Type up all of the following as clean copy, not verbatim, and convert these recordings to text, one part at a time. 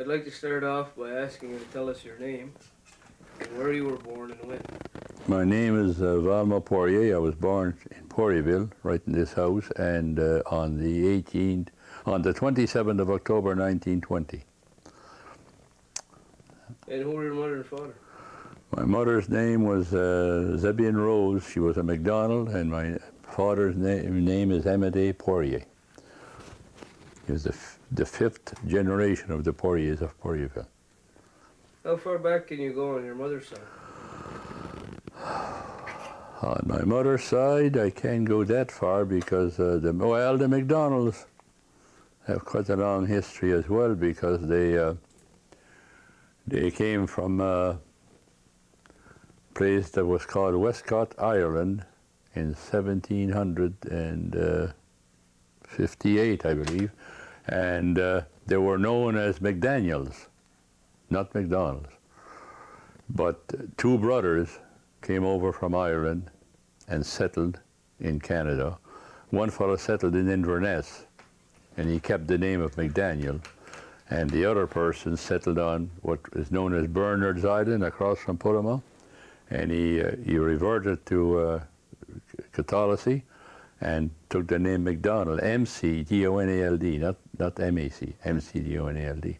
I'd like to start off by asking you to tell us your name and where you were born and when. My name is Valma Poirier. I was born in Poirierville, right in this house, and on the 27th of October, 1920. And who were your mother and father? My mother's name was Zebian Rose. She was a MacDonald, and my father's name is Amédée Poirier. He was the fifth generation of the Poiriers of Poirierville. How far back can you go on your mother's side? On my mother's side, I can't go that far because the MacDonalds have quite a long history as well, because they came from a place that was called Westcott, Ireland, in 1758, I believe, and they were known as McDaniels, not McDonald's. But two brothers came over from Ireland and settled in Canada. One fellow settled in Inverness, and he kept the name of McDaniel, and the other person settled on what is known as Bernard's Island across from Putama, and he reverted to Catholicism and took the name MacDonald, M-C-D-O-N-A-L-D, not M-A-C, M-C-D-O-N-A-L-D.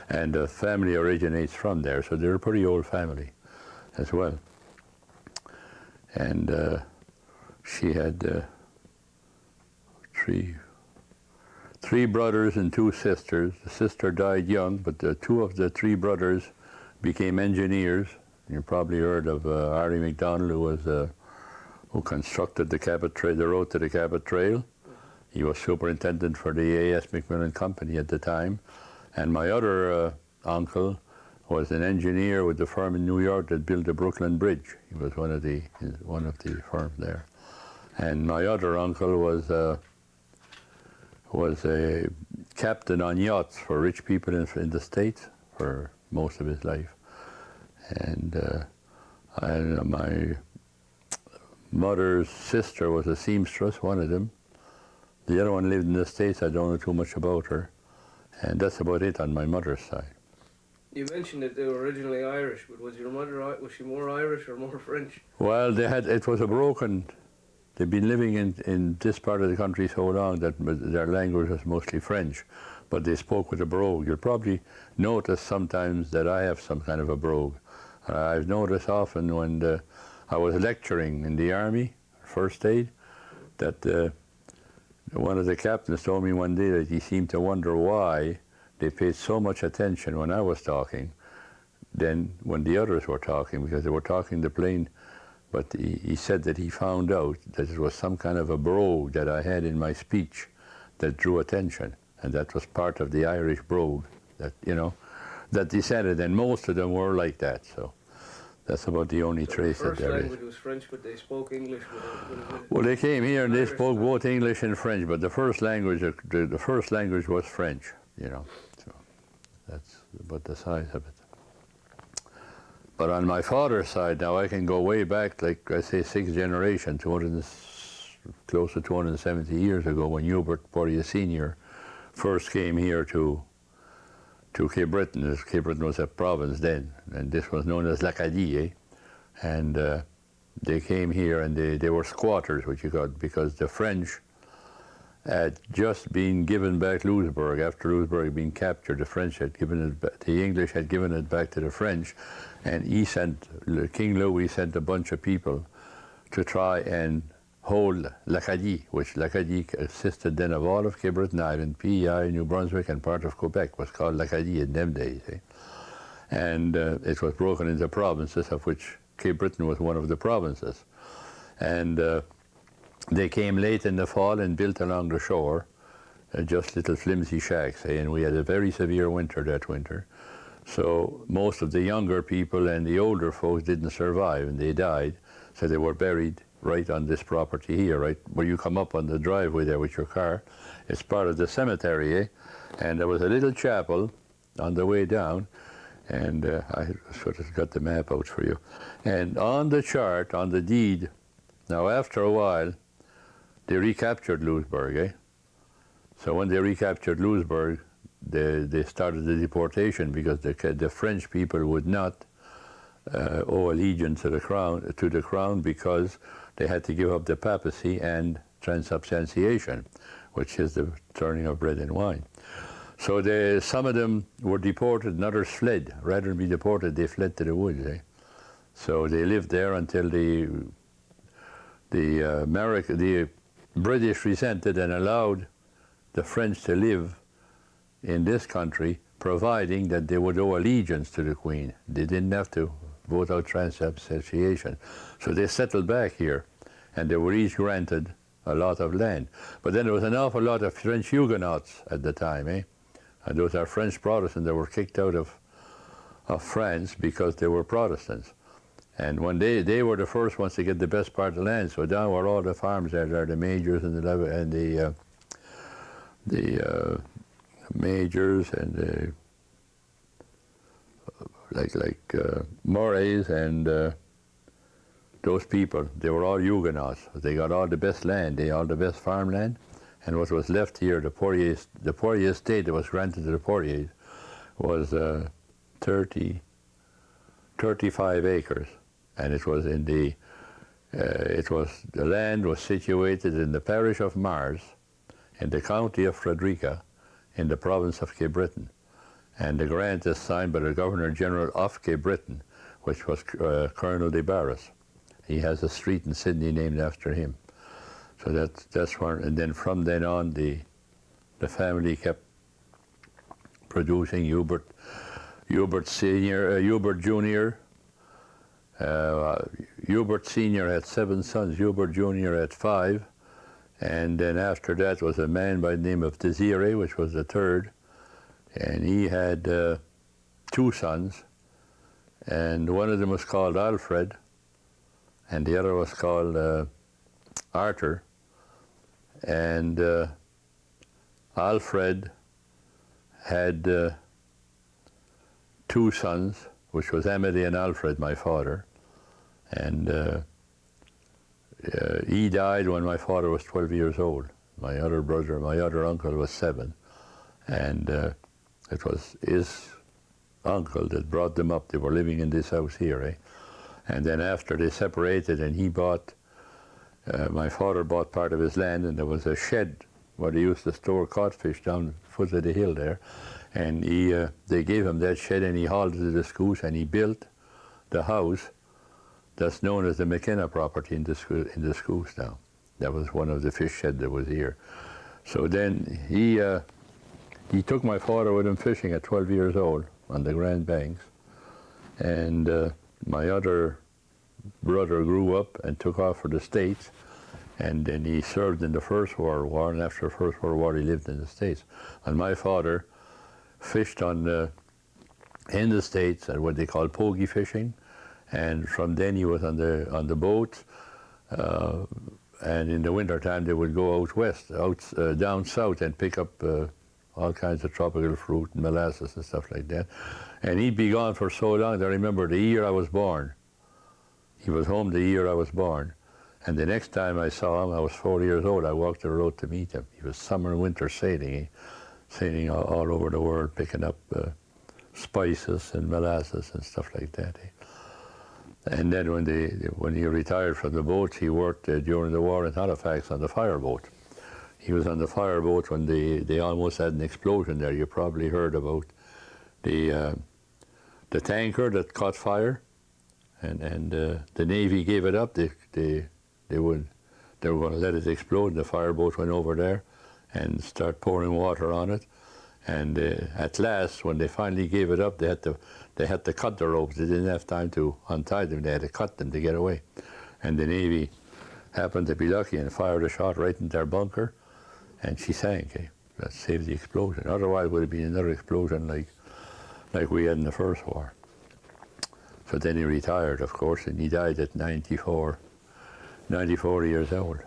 And the family originates from there, so they're a pretty old family as well. And she had three brothers and two sisters. The sister died young, but two of the three brothers became engineers. You probably heard of Harry MacDonald, who constructed the Cabot Trail, the road to the Cabot Trail. He was superintendent for the A.S. McMillan Company at the time. And my other uncle was an engineer with the firm in New York that built the Brooklyn Bridge. He was one of the firms there. And my other uncle was a captain on yachts for rich people in the States for most of his life. And my mother's sister was a seamstress, one of them. The other one lived in the States. I don't know too much about her. And that's about it on my mother's side. You mentioned that they were originally Irish, but was your mother, was she more Irish or more French? Well, it was a broken, they've been living in this part of the country so long that their language was mostly French, but they spoke with a brogue. You'll probably notice sometimes that I have some kind of a brogue. I've noticed often when I was lecturing in the Army, first aid, that one of the captains told me one day that he seemed to wonder why they paid so much attention when I was talking than when the others were talking, because they were talking the plain. But he said that he found out that it was some kind of a brogue that I had in my speech that drew attention, and that was part of the Irish brogue that, that descended, and most of them were like that. So that's about the only trace that there is. The first language was French, but they spoke English with it. Well, they came here and they spoke both English and French, but the first language was French, So that's about the size of it. But on my father's side, now I can go way back, like I say, 6th generation, close to 270 years ago, when Hubert Poirier Sr. first came here to Cape Breton. Cape Breton was a province then, and this was known as l'Acadie, and they came here and they were squatters, which you got, because the French had just been given back Louisbourg. After Louisbourg had been captured, the English had given it back to the French, and King Louis sent a bunch of people to try and hold l'Acadie, which l'Acadie consisted then of all of Cape Breton Island, PEI, New Brunswick, and part of Quebec was called l'Acadie in them days. And it was broken into provinces, of which Cape Breton was one of the provinces. And they came late in the fall and built along the shore, just little flimsy shacks, and we had a very severe winter that winter. So most of the younger people and the older folks didn't survive, and they died, so they were buried right on this property here, right where you come up on the driveway there with your car. It's part of the cemetery, and there was a little chapel on the way down, and I sort of got the map out for you. And on the chart, on the deed, now after a while, they recaptured Louisbourg, So when they recaptured Louisbourg, they started the deportation because the French people would not owe allegiance to the crown because they had to give up the papacy and transubstantiation, which is the turning of bread and wine. So some of them were deported and others fled. Rather than be deported, they fled to the woods. So they lived there until the British resented and allowed the French to live in this country, providing that they would owe allegiance to the Queen. They didn't have to vote out transubstantiation. So they settled back here, and they were each granted a lot of land. But then there was an awful lot of French Huguenots at the time, and those are French Protestants that were kicked out of France because they were Protestants. And when they were the first ones to get the best part of the land, so down where all the farms are the majors and the majors and the like Morays and those people, they were all Huguenots. They got all the best land, all the best farmland, and what was left here, the Poirier estate that was granted to the Poiriers was 35 acres, and it was in the land was situated in the parish of Mars, in the county of Frederica, in the province of Cape Breton. And the grant is signed by the Governor General of Cape Breton, which was Colonel de Barras. He has a street in Sydney named after him. So that's where, and then from then on, the family kept producing. Hubert Senior, Hubert Junior. Hubert Senior had 7 sons. Hubert Junior had 5, and then after that was a man by the name of Desiree, which was the 3rd, and he had 2 sons, and one of them was called Alfred, and the other was called Arthur. And Alfred had 2 sons, which was Emily and Alfred, my father. And he died when my father was 12 years old. My other uncle was 7. And it was his uncle that brought them up. They were living in this house here. And then after they separated and he bought, my father bought part of his land, and there was a shed where they used to store codfish down the foot of the hill there. And they gave him that shed, and he hauled it to the Scoos, and he built the house that's known as the McKenna property in the Scoos now. That was one of the fish sheds that was here. So then he took my father with him fishing at 12 years old on the Grand Banks, and my other brother grew up and took off for the States, and then he served in the First World War, and after the First World War he lived in the States. And my father fished in the States at what they call pogie fishing, and from then he was on the boat, and in the winter time they would go out west, down south, and pick up all kinds of tropical fruit and molasses and stuff like that. And he'd be gone for so long that I remember the year I was born. He was home the year I was born. And the next time I saw him, I was 4 years old. I walked the road to meet him. He was summer and winter sailing all over the world, picking up spices and molasses and stuff like that. And then when he retired from the boats, he worked during the war in Halifax on the fireboat. He was on the fireboat when they almost had an explosion there. You probably heard about the tanker that caught fire, and the Navy gave it up. They were going to let it explode. The fireboat went over there and start pouring water on it. And at last, when they finally gave it up, they had to cut the ropes. They didn't have time to untie them. They had to cut them to get away. And the Navy happened to be lucky and fired a shot right in their bunker, and she sank. That saved the explosion. Otherwise, it would have been another explosion like we had in the First War. So then he retired, of course, and he died at 94 years old.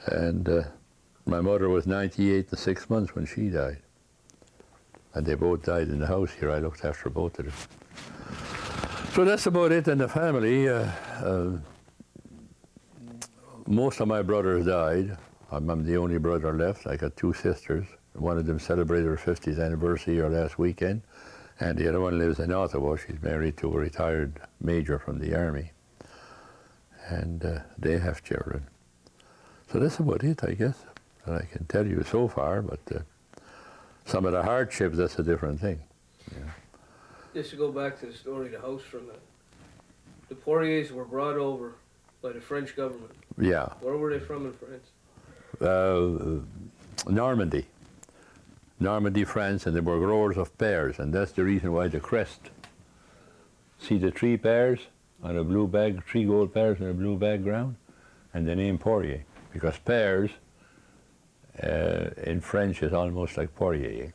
And my mother was 98 and 6 months when she died. And they both died in the house here. I looked after both of them. So that's about it in the family. Most of my brothers died. I'm the only brother left. I got 2 sisters. one of them celebrated her 50th anniversary here last weekend, and the other one lives in Ottawa. She's married to a retired major from the army, and they have children. So that's about it, I guess, that I can tell you so far, but some of the hardships, that's a different thing. Yeah. Just to go back to the story of the house for a minute. The Poiriers were brought over by the French government. Yeah. Where were they from in France? Normandy, France, and they were growers of pears, and that's the reason why the crest. See the 3 pears on a blue bag, 3 gold pears on a blue background, and the name Poirier, because pears in French is almost like Poirier.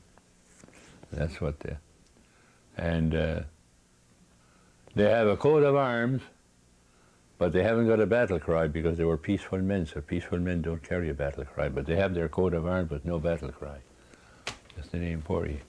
That's what they. And they have a coat of arms, but they haven't got a battle cry because they were peaceful men, so peaceful men don't carry a battle cry, but they have their coat of arms but no battle cry. That's the name Poirier.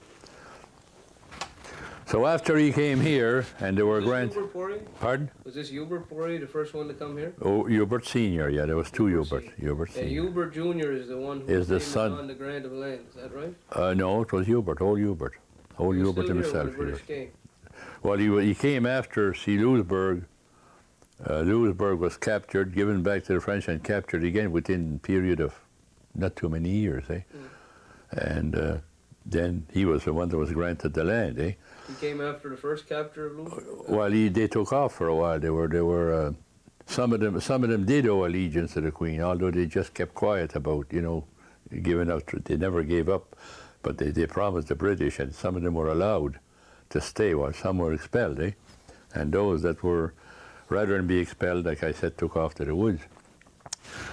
So after he came here, and there were Hubert Poirier? Pardon? Was this Hubert Poirier the first one to come here? Oh, Hubert Senior, yeah, there was 2 Hubert. Hubert And Senior. Hubert Junior is the one who Is the came son. on the Grant of Land, is that right? No, it was Hubert, old Hubert. Old He was Hubert still here when himself. the British came. Well, he came after, see, Louisbourg. Louisbourg was captured, given back to the French, and captured again within a period of not too many years, eh? And then he was the one that was granted the land, eh? He came after the first capture of Louisbourg? Well, they took off for a while. They were some of them did owe allegiance to the Queen, although they just kept quiet about, giving up. They never gave up, but they promised the British, and some of them were allowed to stay while some were expelled, eh? And those that were, rather than be expelled, like I said, took off to the woods.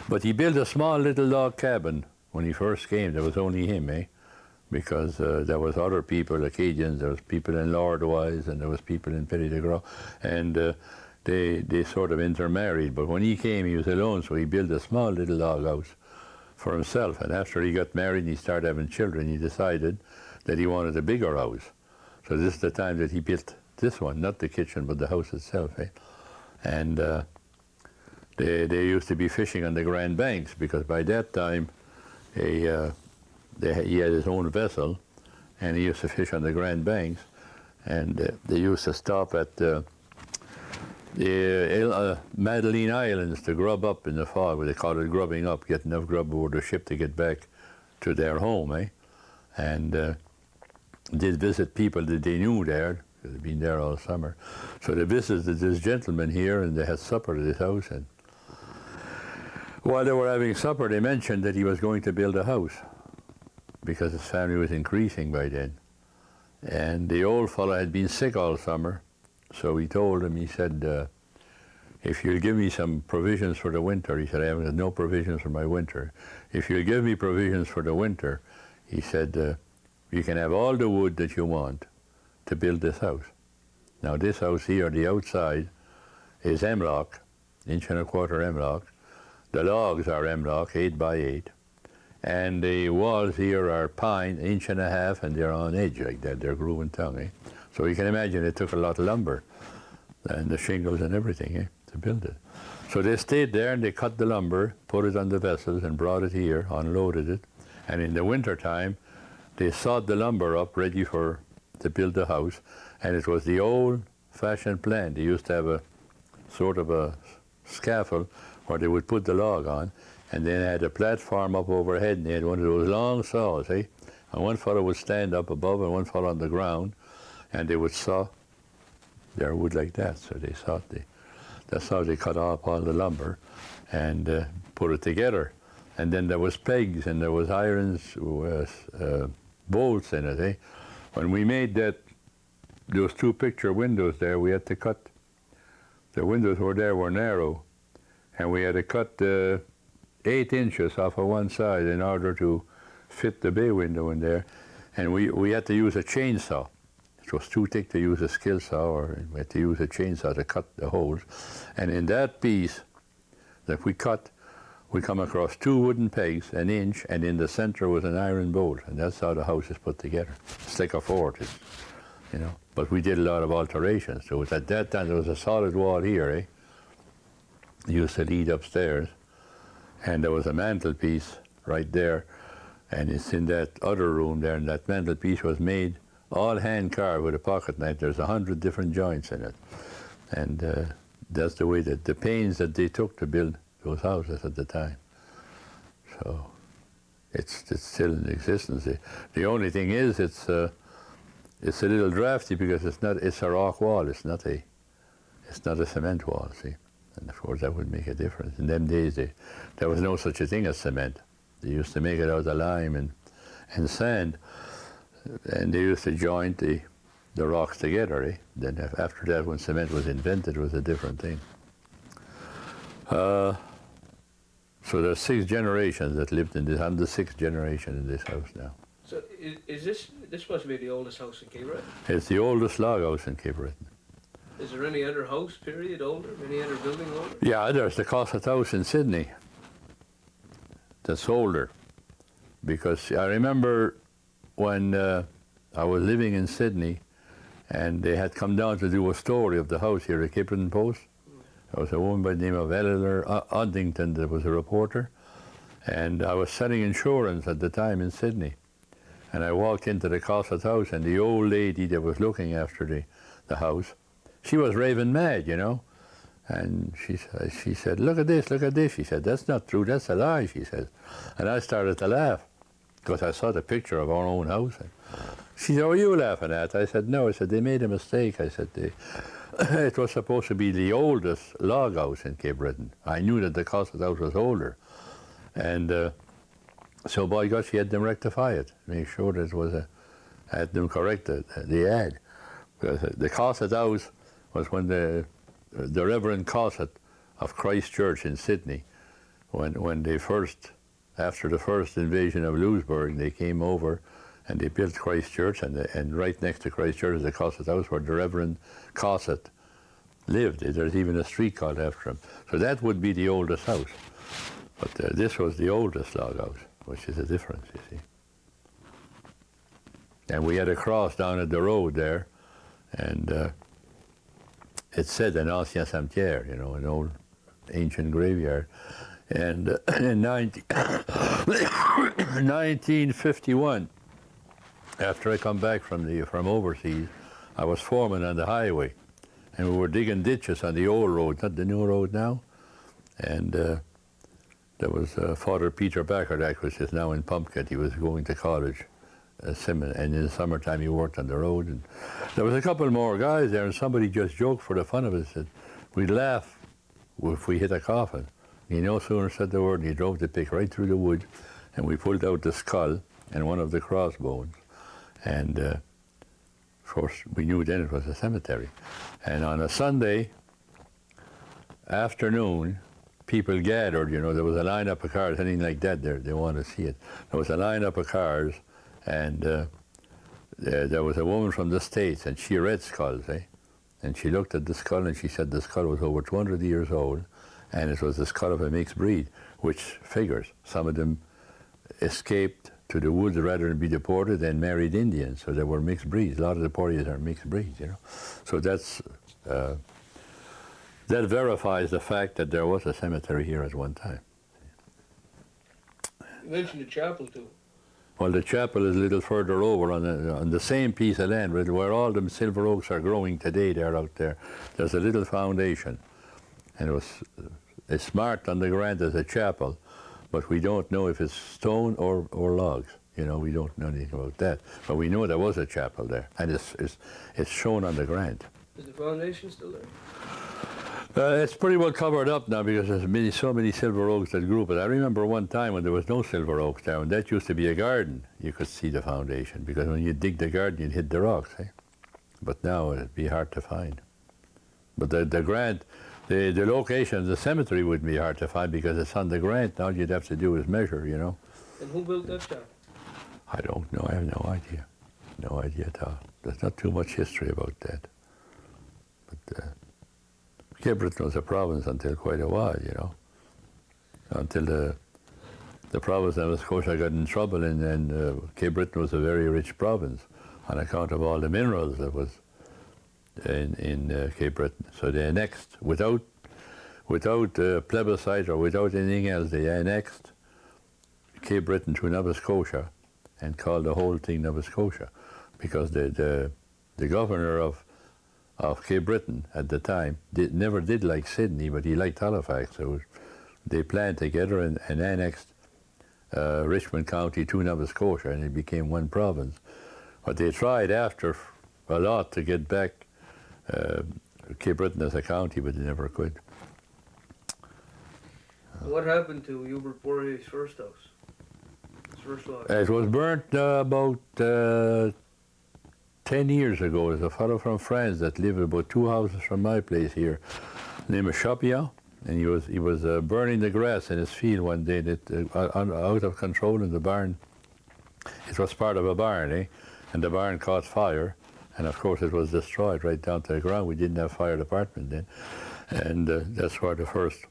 But he built a small little log cabin when he first came. There was only him, eh? Because there was other people, Acadians, there was people in Lordwise, and there was people in Petit de Gros, and they sort of intermarried. But when he came, he was alone, so he built a small little log house for himself. And after he got married and he started having children, he decided that he wanted a bigger house. So this is the time that he built this one, not the kitchen, but the house itself, eh? And they used to be fishing on the Grand Banks, because by that time he had his own vessel, and he used to fish on the Grand Banks, and they used to stop at the Madeline Islands to grub up in the fog. They called it grubbing up, get enough grub aboard the ship to get back to their home, eh? And did visit people that they knew there. They'd been there all summer. So they visited this gentleman here, and they had supper at his house. And while they were having supper, they mentioned that he was going to build a house, because his family was increasing by then. And the old fellow had been sick all summer, so he told him, he said, if you'll give me some provisions for the winter, he said, I have no provisions for my winter. If you'll give me provisions for the winter, he said, you can have all the wood that you want to build this house. Now this house here, the outside, is hemlock, 1.25 inch hemlock. The logs are hemlock, 8 by 8. And the walls here are pine, 1.5 inches, and they're on edge like that. They're grooved and tongue, eh? So you can imagine it took a lot of lumber and the shingles and everything, eh, to build it. So they stayed there and they cut the lumber, put it on the vessels and brought it here, unloaded it. And in the winter time, they sawed the lumber up ready to build the house. And it was the old-fashioned plan. They used to have a sort of a scaffold where they would put the log on, and then they had a platform up overhead, and they had one of those long saws, eh? And one fellow would stand up above and one fellow on the ground, and they would saw their wood like that. So they sawed that's how they cut off all the lumber and put it together. And then there was pegs and there was irons, bolts in it, eh? When we made those 2 picture windows there, we had to cut, the windows were narrow, and we had to cut 8 inches off of one side in order to fit the bay window in there. And we had to use a chainsaw. It was too thick to use a skill saw, or we had to use a chainsaw to cut the holes. And in that piece that we cut, we come across 2 wooden pegs, 1 inch, and in the center was an iron bolt. And that's how the house is put together. It's like a fort, But we did a lot of alterations. So at that time, there was a solid wall here, eh? Used to lead upstairs. And there was a mantelpiece right there. And it's in that other room there, and that mantelpiece was made all hand carved with a pocket knife. There's 100 different joints in it. And that's the way that the pains that they took to build those houses at the time. So it's still in existence. The only thing is it's a little drafty because it's a rock wall. It's not a cement wall, see. And of course that would make a difference. In them days there was no such a thing as cement. They used to make it out of lime and sand, and they used to joint the rocks together. Then after that, when cement was invented, it was a different thing. So there's 6 generations that lived in this. I'm the 6th generation in this house now. So is this must be the oldest house in Cape Breton? It's the oldest log house in Cape Breton. Is there any other house, period, older? Any other building older? Yeah, there's the Cosset House in Sydney. That's older. Because I remember when I was living in Sydney and they had come down to do a story of the house here at Cape Breton Post. There was a woman by the name of Eleanor Oddington that was a reporter. And I was selling insurance at the time in Sydney. And I walked into the Cosset House, and the old lady that was looking after the house, she was raving mad, you know. And she said, look at this, look at this. She said, that's not true, that's a lie, she said. And I started to laugh because I saw the picture of our own house. And she said, what are you laughing at? I said, no. I said, they made a mistake. I said, it was supposed to be the oldest log house in Cape Breton. I knew that the Cosset House was older. And so by God, she had them rectify it, make sure that it was had them correct the ad. Because the Cosset House was when the Reverend Cosset of Christ Church in Sydney, when they first, after the first invasion of Louisbourg, they came over and they built Christ Church, and right next to Christ Church is the Cosset House where the Reverend Cosset lived. There's even a street called after him. So that would be the oldest house. But this was the oldest log house, which is a difference, you see. And we had a cross down at the road there, and it said an ancien cimetière, you know, an old ancient graveyard. And in 1951, after I come back from overseas, I was foreman on the highway, and we were digging ditches on the old road, not the new road now. And there was Father Peter Bachardak, which is now in Pumpkin. He was going to college, and in the summertime he worked on the road. And there was a couple more guys there, and somebody just joked for the fun of it, said, we'd laugh if we hit a coffin. He no sooner said the word, and he drove the pick right through the wood, and we pulled out the skull and one of the crossbones. And of course, we knew then it was a cemetery. And on a Sunday afternoon, people gathered, you know, there was a line-up of cars, anything like that, they wanted to see it. There was a line-up of cars, and there was a woman from the States, and she read skulls, And she looked at the skull, and she said the skull was over 200 years old, and it was the skull of a mixed breed, which figures. Some of them escaped to the woods rather than be deported and married Indians, so they were mixed breeds. A lot of the Poiriers are mixed breeds, you know. So that's... that verifies the fact that there was a cemetery here at one time. You mentioned the chapel too. Well, the chapel is a little further over on the same piece of land where all the silver oaks are growing today. They're out there. There's a little foundation, and it's marked on the ground as a chapel, but we don't know if it's stone or logs. You know, we don't know anything about that. But we know there was a chapel there, and it's shown on the ground. Is the foundation still there? It's pretty well covered up now because there's so many silver oaks that grew. But I remember one time when there was no silver oaks there, and that used to be a garden. You could see the foundation because when you dig the garden, you'd hit the rocks. But now it'd be hard to find. But the location of the cemetery would be hard to find because it's on the grant. All you'd have to do is measure, you know. And who built that chapel? I don't know. I have no idea. No idea at all. There's not too much history about that. But Cape Breton was a province until quite a while, you know. Until the province of Nova Scotia got in trouble, and Cape Breton was a very rich province on account of all the minerals that was in Cape Breton. So they annexed, without plebiscite or without anything else, they annexed Cape Breton to Nova Scotia and called the whole thing Nova Scotia, because the governor of Cape Breton at the time never did like Sydney, but he liked Halifax. So they planned together and annexed Richmond County to Nova Scotia, and it became one province. But they tried after a lot to get back Cape Breton as a county, but they never could. What happened to Hubert Poirier's first house? His first lodge? It was burnt about 10 years ago. There's a fellow from France that lived about 2 houses from my place here, named Chapia, and he was burning the grass in his field one day, out of control in the barn. It was part of a barn, and the barn caught fire, and of course it was destroyed right down to the ground. We didn't have fire department then, and that's where the first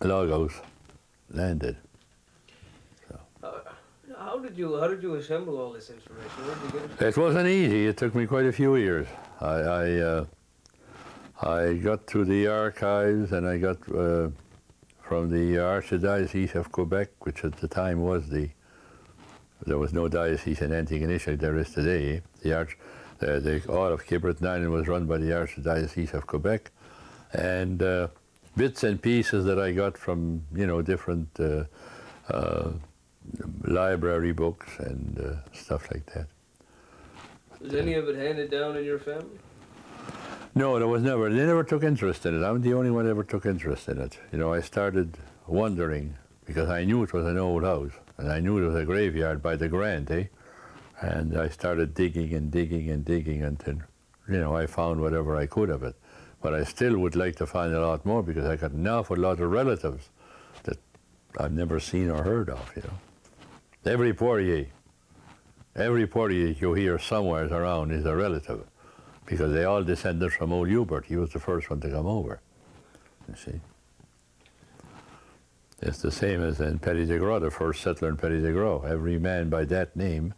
log house landed. How did you assemble all this information? Where did you get it? It wasn't easy. It took me quite a few years. I got to the archives, and I got from the Archdiocese of Quebec, which at the time was there was no diocese in Antigonish like there is today. All of Cape Breton Island was run by the Archdiocese of Quebec, and bits and pieces that I got from different library books and stuff like that. Was any of it handed down in your family? No, there was never. They never took interest in it. I'm the only one that ever took interest in it. I started wondering because I knew it was an old house, and I knew it was a graveyard by the Grand, And I started digging and digging and digging until, I found whatever I could of it. But I still would like to find a lot more because I got an awful lot of relatives that I've never seen or heard of, Every Poirier you hear somewhere around is a relative, because they all descended from old Hubert. He was the first one to come over, you see. It's the same as in Petit de Gros, the first settler in Petit de Gros. Every man by that name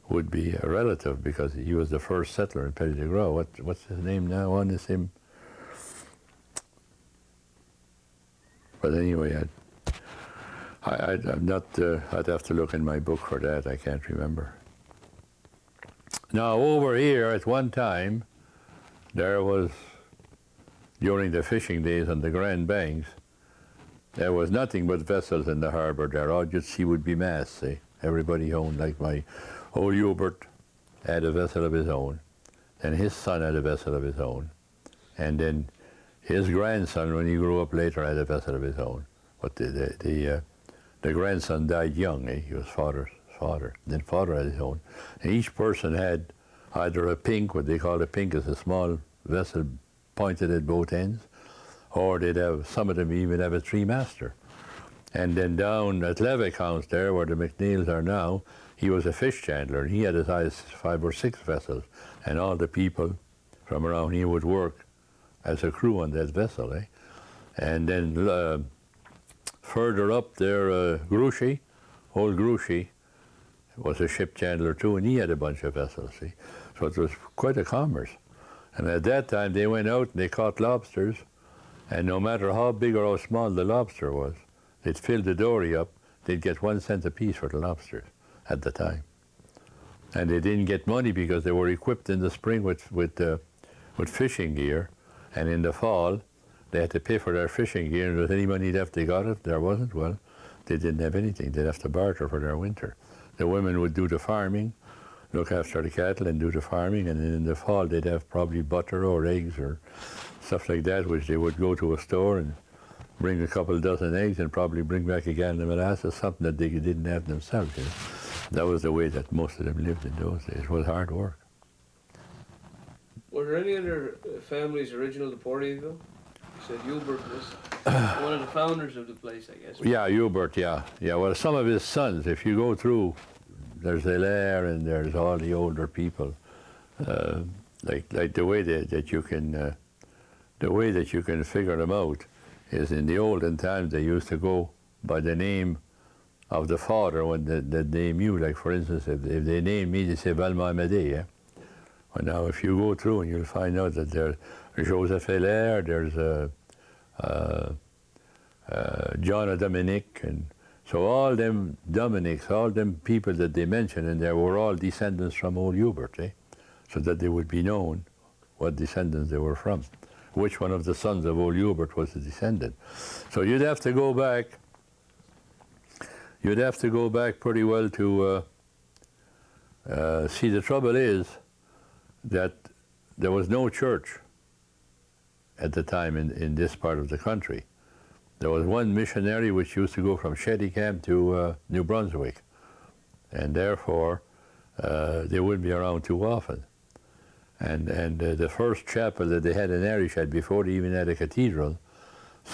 would be a relative because he was the first settler in Petit de Gros. What's his name now? On is him. But anyway, I'm not. I'd have to look in my book for that. I can't remember. Now over here, at one time, there was, during the fishing days on the Grand Banks, there was nothing but vessels in the harbour there. All you'd see would be masts. Everybody owned, like my old Hubert had a vessel of his own, and his son had a vessel of his own, and then his grandson, when he grew up later, had a vessel of his own. But the grandson died young. He was father's father. Then father had his own. And each person had either a pink, what they call a pink is a small vessel pointed at both ends, or they'd have, some of them even have a three-master. And then down at Levick House there, where the McNeils are now, he was a fish chandler, and he had as high as 5 or 6 vessels, and all the people from around here would work as a crew on that vessel, And then further up there, Grouchy, old Grouchy, was a ship chandler too, and he had a bunch of vessels, So it was quite a commerce. And at that time, they went out and they caught lobsters, and no matter how big or how small the lobster was, they'd fill the dory up, they'd get 1 cent apiece for the lobsters at the time. And they didn't get money because they were equipped in the spring with fishing gear, and in the fall, they had to pay for their fishing gear, and if any money left, they got it. There wasn't, well, they didn't have anything. They'd have to barter for their winter. The women would do the farming, look after the cattle and do the farming, and then in the fall, they'd have probably butter or eggs or stuff like that, which they would go to a store and bring a couple dozen eggs and probably bring back a gallon of molasses, something that they didn't have themselves. That was the way that most of them lived in those days. It was hard work. Were there any other families original to Poirierville? You said Hubert was one of the founders of the place, I guess. Yeah, Hubert, yeah. Well, some of his sons, if you go through, there's Hilaire and there's all the older people. Like the way that you can figure them out is in the olden times they used to go by the name of the father when they name you. Like for instance, if they name me, they say Valma Amédée. Well, now if you go through and you'll find out that there's Joseph Hilaire, there's John Dominic, and So all them Dominics, all them people that they mentioned in there were all descendants from old Hubert, eh? So that they would be known what descendants they were from, which one of the sons of old Hubert was a descendant. So you'd have to go back pretty well to see. The trouble is that there was no church at the time in this part of the country. There was one missionary which used to go from Shettycamp to New Brunswick, and therefore they wouldn't be around too often. And the first chapel that they had in Ayrshire before they even had a cathedral,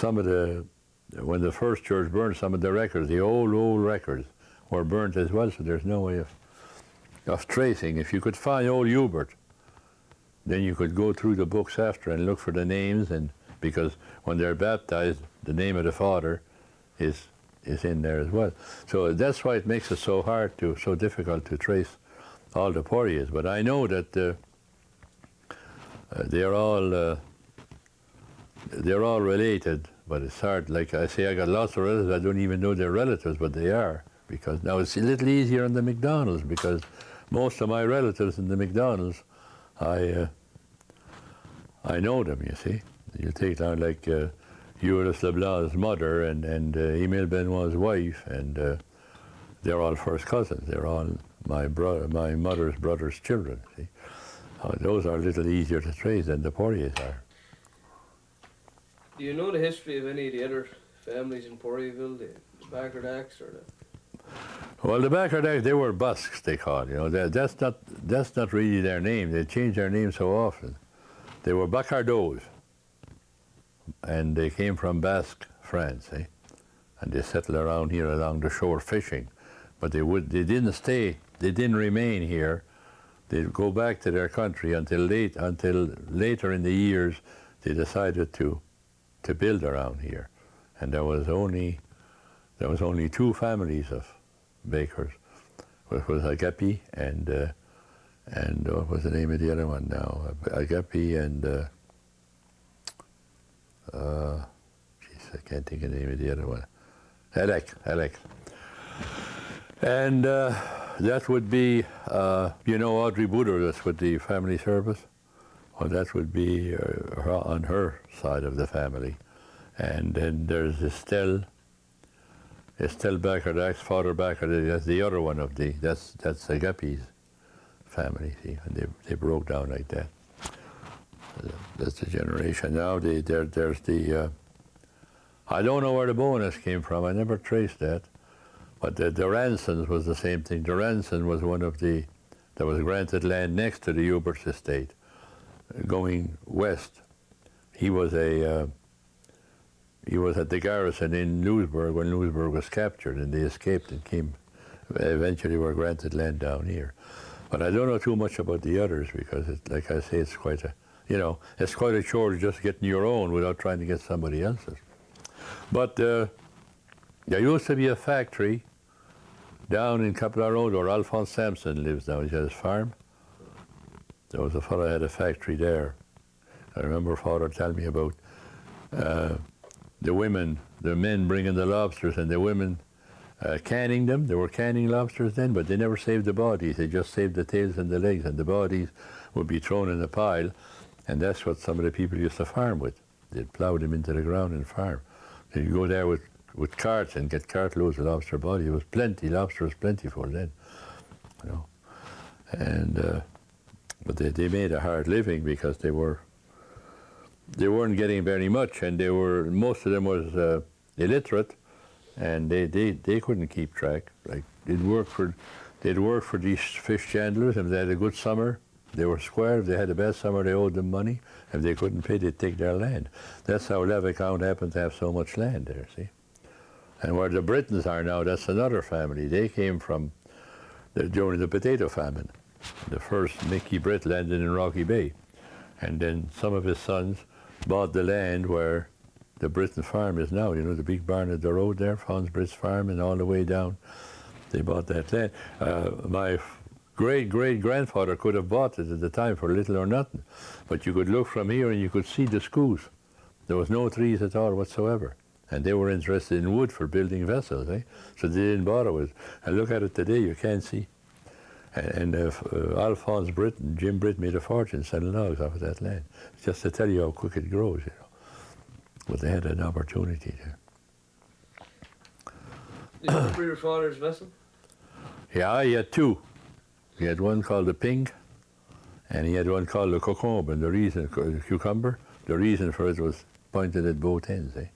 when the first church burned, some of the records, the old records, were burnt as well, so there's no way of tracing. If you could find old Hubert, then you could go through the books after and look for the names, and because when they're baptized, the name of the father is in there as well. So that's why it makes it so difficult to trace all the Poiriers. But I know that they're all related, but it's hard. Like I say, I got lots of relatives. I don't even know their relatives, but they are, because now it's a little easier on the McDonalds, because most of my relatives in the McDonalds, I know them. You see, you take down like Eurydice Leblanc's mother and Emile Benoit's wife, and they're all first cousins. They're all my mother's brother's children. See, those are a little easier to trace than the Poiriers are. Do you know the history of any of the other families in Poirierville, the Backerdacks or the? Well, the Backerdacks, they were Basques, they called. You know, that's not really their name. They change their name so often. They were Bacardos, and they came from Basque, France, eh? And they settled around here along the shore fishing, but they didn't stay. They didn't remain here. They'd go back to their country until later in the years. They decided to build around here, and there was only two families of bakers. It was Agapi and what was the name of the other one now? Agapi and I can't think of the name of the other one. Alec. And that would be, Audrey Booder, that's with the family service. Well, that would be on her side of the family. And then there's Estelle Backerdax, Father Backerdax, that's the other one of that's Agapi's family, see, and they broke down like that. That's the generation. Now there's the, I don't know where the bonus came from, I never traced that, but the Ransons was the same thing. The Ranson was one of that was granted land next to the Hubert's estate, going west. He was at the garrison in Louisbourg when Louisbourg was captured, and they escaped and eventually were granted land down here. But I don't know too much about the others, because like I say, it's quite a chore just getting your own without trying to get somebody else's. But there used to be a factory down in Capella Road where Alphonse Sampson lives now. He has his farm. There was a fellow who had a factory there. I remember Father telling me about the men bringing the lobsters, and the women canning them. They were canning lobsters then, but they never saved the bodies. They just saved the tails and the legs, and the bodies would be thrown in a pile, and that's what some of the people used to farm with. They'd plow them into the ground and farm. So you go there with carts and get cartloads of lobster bodies. It was plenty. Lobster was plentiful then, you know. And but they made a hard living because they weren't getting very much, and most of them was illiterate, and they couldn't keep track. Like they'd work for these fish chandlers, and if they had a good summer, they were square. If they had a bad summer, they owed them money. If they couldn't pay, they'd take their land. That's how Levicoun happened to have so much land there, see? And where the Britons are now, that's another family. They came from during the potato famine. The first Mickey Britt landed in Rocky Bay, and then some of his sons bought the land where the Britton farm is now. You know, the big barn at the road there, Hans Britt's farm, and all the way down, they bought that land. My great-great-grandfather could have bought it at the time for little or nothing, but you could look from here and you could see the schools. There was no trees at all whatsoever, and they were interested in wood for building vessels, eh? So they didn't bother with it. And look at it today, you can't see. And Alphonse Britt and Jim Britt made a fortune selling logs off of that land, just to tell you how quick it grows, you know. But they had an opportunity there. Do you remember your father's vessel? Yeah, he had two. He had one called the Pink, and he had one called the Cocombe. And the reason, cucumber, the reason for it was pointed at both ends. Eh?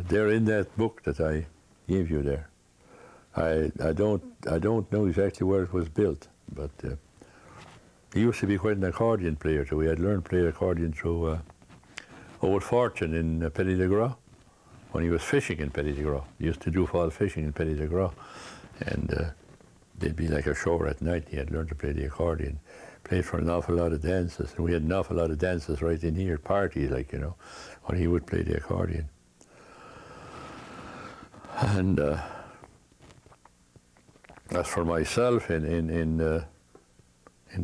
They're in that book that I gave you there. I don't know exactly where it was built, but he used to be quite an accordion player too. He had learned to play accordion through Old Fortune in Petit de Gras, when he was fishing in Petit de Gras. He used to do fall fishing in Petit de Gras, and they'd be like ashore at night. He had learned to play the accordion, played for an awful lot of dances, and we had an awful lot of dances right in here, parties, like, you know, when he would play the accordion. And as for myself, in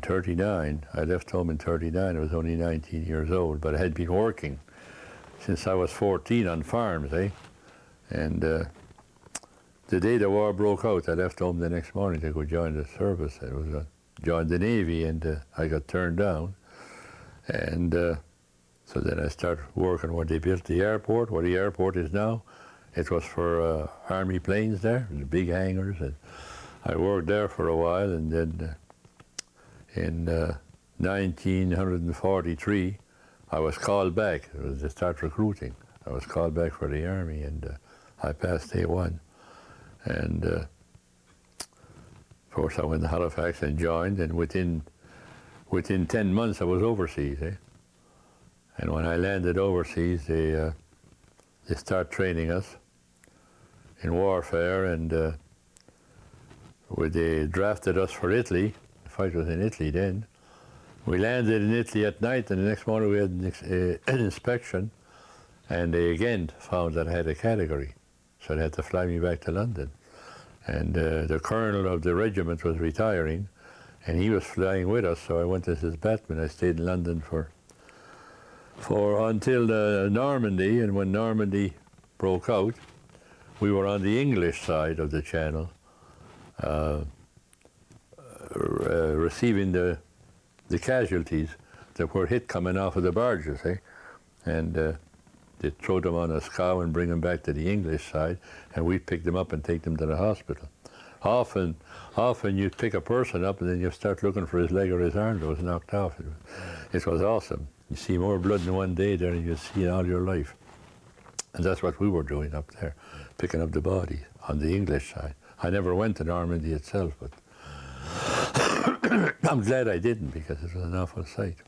39, I left home in 39. I was only 19 years old, but I had been working since I was 14 on farms, eh? And the day the war broke out, I left home the next morning to go join the service. I was joined the Navy, and I got turned down. And so then I started working where they built the airport, where the airport is now. It was for Army planes there, the big hangars. And I worked there for a while, and then in 1943, I was called back. It was to start recruiting. I was called back for the Army, and I passed A1. And of course, I went to Halifax and joined, and within 10 months, I was overseas. Eh? And when I landed overseas, they start training us in warfare, and they drafted us for Italy. The fight was in Italy then. We landed in Italy at night, and the next morning we had an inspection, and they again found that I had a category. So they had to fly me back to London. And the colonel of the regiment was retiring, and he was flying with us, so I went as his batman. I stayed in London for until Normandy, and when Normandy broke out, we were on the English side of the channel, receiving the casualties that were hit coming off of the barges, eh? And they'd throw them on a scow and bring them back to the English side, and we'd pick them up and take them to the hospital. Often you'd pick a person up, and then you start looking for his leg or his arm that was knocked off. It was awesome. You see more blood in one day than you see in all your life. And that's what we were doing up there, picking up the bodies on the English side. I never went to Normandy itself, but I'm glad I didn't, because it was an awful sight.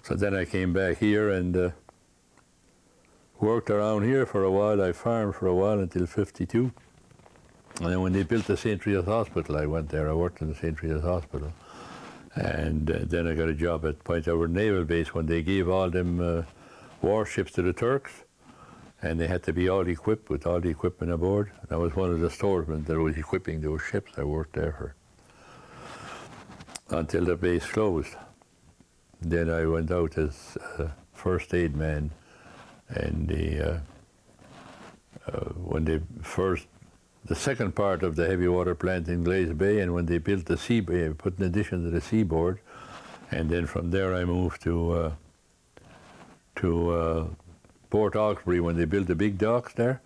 So then I came back here and worked around here for a while. I farmed for a while until 52. And then when they built the St. Rita's Hospital, I went there. I worked in the St. Rita's Hospital. And then I got a job at Point Edward Naval Base when they gave all them warships to the Turks. And they had to be all equipped with all the equipment aboard. And I was one of the storesmen that was equipping those ships. I worked there for until the base closed. Then I went out as first aid man, and the second part of the heavy water plant in Glaze Bay, and when they built the sea bay, put an addition to the seaboard, and then from there I moved to Port Hawkesbury when they built the big docks there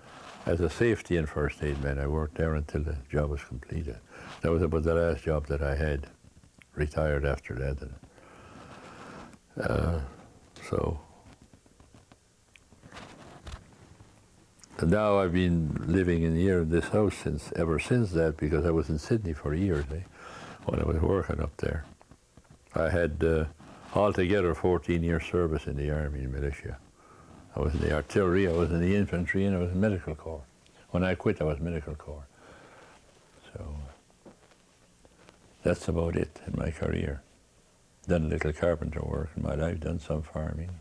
as a safety and first aid man. I worked there until the job was completed. That was about the last job that I had. Retired after that. So now I've been living in here in this house ever since that, because I was in Sydney for years, when I was working up there. I had altogether 14 years service in the Army and militia. I was in the artillery, I was in the infantry, and I was in medical corps. When I quit, I was medical corps. So that's about it in my career. Done a little carpenter work in my life, done some farming.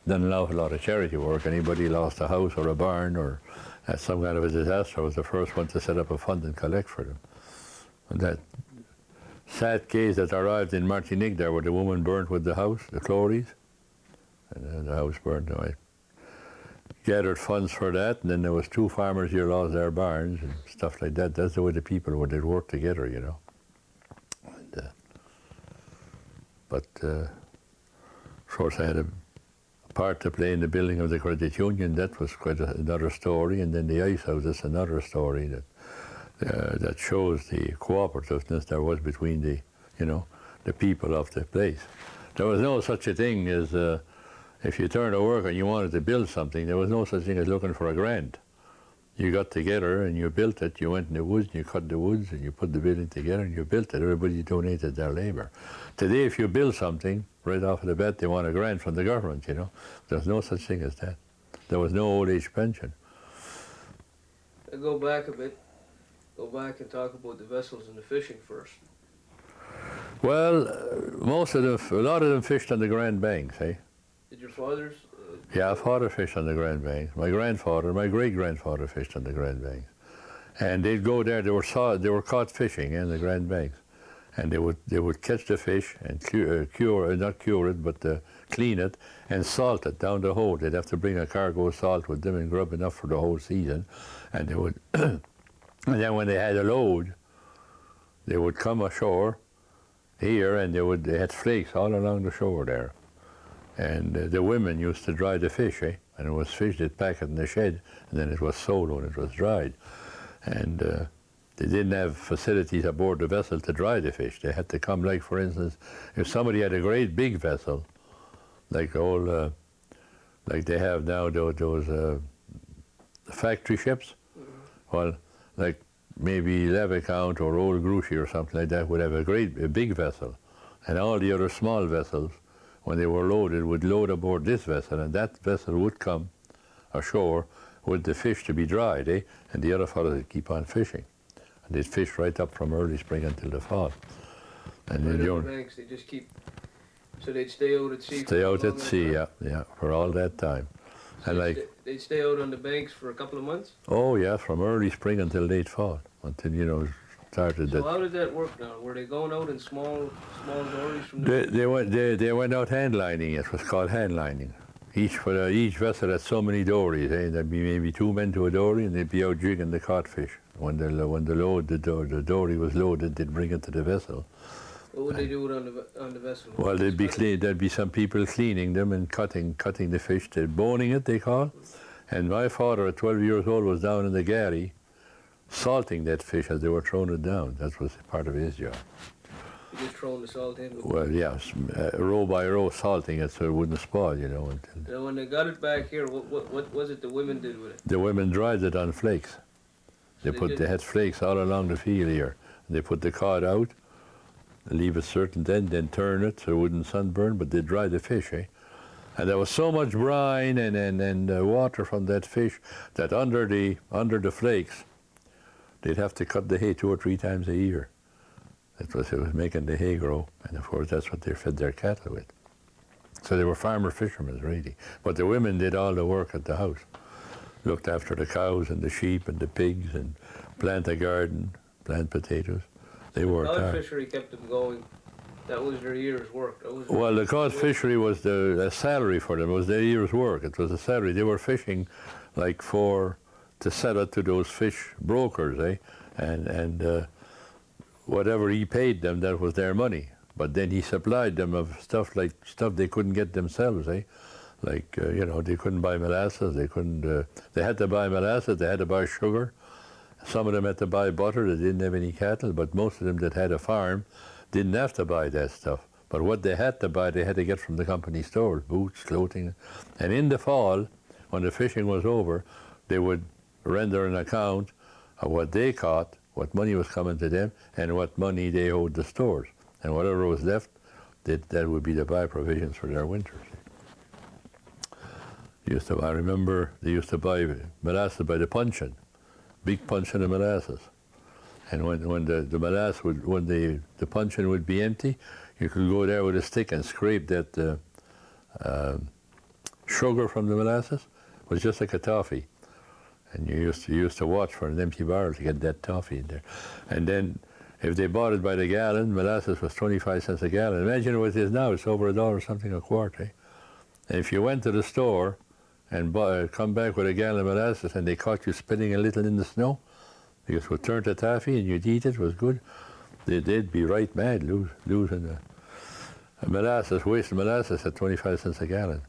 Done an awful lot of charity work. Anybody lost a house or a barn or had some kind of a disaster, I was the first one to set up a fund and collect for them. And that sad case that arrived in Martinique there, where the woman burnt with the house, the Clories, and the house burned. gathered funds for that, and then there was 2 farmers here lost their barns and stuff like that. That's the way the people would, they'd work together, you know. And, but of course I had a part to play in the building of the credit union. That was quite another story. And then the ice house is another story that shows the cooperativeness there was between the, you know, the people of the place. There was no such a thing as if you turned to work and you wanted to build something, there was no such thing as looking for a grant. You got together and you built it. You went in the woods and you cut the woods and you put the building together and you built it. Everybody donated their labor. Today, if you build something, right off of the bat, they want a grant from the government, you know. There's no such thing as that. There was no old age pension. I'll go back a bit. Go back and talk about the vessels and the fishing first. Well, most of them, a lot of them fished on the Grand Banks, eh? Did your fathers? Yeah, father fished on the Grand Banks. My grandfather, my great-grandfather fished on the Grand Banks. And they'd go there, they were caught fishing in the Grand Banks. And they would catch the fish and not cure it, but clean it and salt it down the hole. They'd have to bring a cargo of salt with them and grub enough for the whole season. And they would, and then when they had a load, they would come ashore here and they had flakes all along the shore there. And the women used to dry the fish, eh? And it was fish, they'd pack it in the shed, and then it was sold when it was dried. And they didn't have facilities aboard the vessel to dry the fish. They had to come, like, for instance, if somebody had a great big vessel, like all, like they have now, those factory ships, well, like maybe Levicount or Old Gruchy or something like that would have a big vessel. And all the other small vessels, when they were loaded, would load aboard this vessel, and that vessel would come ashore with the fish to be dried, eh? And the other fellows would keep on fishing. And they'd fish right up from early spring until the fall. And Right then on the banks, they just keep, so they'd stay out at sea. stay out at sea, yeah, for all that time. So And like, they'd stay out on the banks for a couple of months? oh yeah, from early spring until late fall, until, you know, started So that. how did that work now? Were they going out in small dories from the... They went out hand lining. It was called hand lining. Each vessel had so many dories. Eh? There'd be maybe 2 men to a dory, and they'd be out jigging the codfish. When the dory was loaded, they'd bring it to the vessel. What would they do on the vessel? Well, there'd be some people cleaning them and cutting the fish. They're boning it, they call. And my father, at 12 years old, was down in the galley, salting that fish as they were throwing it down. That was part of his job. You just throwing the salt in? Well, yes, row by row salting it so it wouldn't spoil, you know. And when they got it back here, what was it the women did with it? The women dried it on flakes. They had flakes all along the field here. They put the cod out, leave it certain then turn it so it wouldn't sunburn, but they dry the fish, eh? And there was so much brine and water from that fish that under the flakes, they'd have to cut the hay 2 or 3 times a year. It was making the hay grow, and of course that's what they fed their cattle with. So they were farmer fishermen, really. But the women did all the work at the house. Looked after the cows and the sheep and the pigs and plant a garden, plant potatoes. They worked hard. Cod fishery kept them going. That was their year's work. Well, the cod fishery was a salary for them. It was their year's work. It was a salary. They were fishing like to sell it to those fish brokers, eh? And whatever he paid them, that was their money. But then he supplied them of stuff they couldn't get themselves, eh? Like, you know, they couldn't buy molasses. They had to buy molasses. They had to buy sugar. Some of them had to buy butter. They didn't have any cattle, but most of them that had a farm didn't have to buy that stuff. But what they had to buy, they had to get from the company stores, boots, clothing. And in the fall, when the fishing was over, they would render an account of what they caught, what money was coming to them, and what money they owed the stores. And whatever was left, that would be the buy provisions for their winters. I remember they used to buy molasses by the puncheon, big puncheon of molasses. And when the molasses when the puncheon would be empty, you could go there with a stick and scrape that sugar from the molasses. It was just like a toffee. And you used to watch for an empty barrel to get that toffee in there. And then if they bought it by the gallon, molasses was 25 cents a gallon. Imagine what it is now. It's over $1 something a quart, eh? And if you went to the store and come back with a gallon of molasses, and they caught you spitting a little in the snow, because it would turn to taffy and you'd eat it, was good. They'd be right mad losing the molasses, wasting molasses at 25 cents a gallon.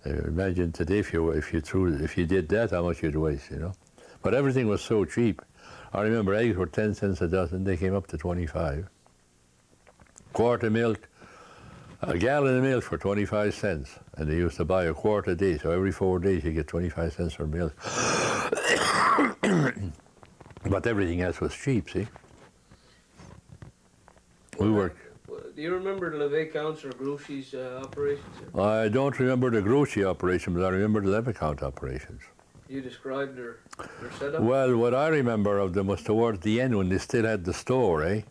Imagine today if you did that, how much you'd waste, you know. But everything was so cheap. I remember eggs were 10 cents a dozen. They came up to 25. Quart of milk, a gallon of milk for 25 cents. And they used to buy a quart a day. So every 4 days you get 25 cents for milk. But everything else was cheap, see. We worked. Do you remember the levee counts or Grouchy's operations? I don't remember the Grouchy operation, but I remember the Levicount operations. You described their setup? Well, what I remember of them was towards the end when they still had the store, eh?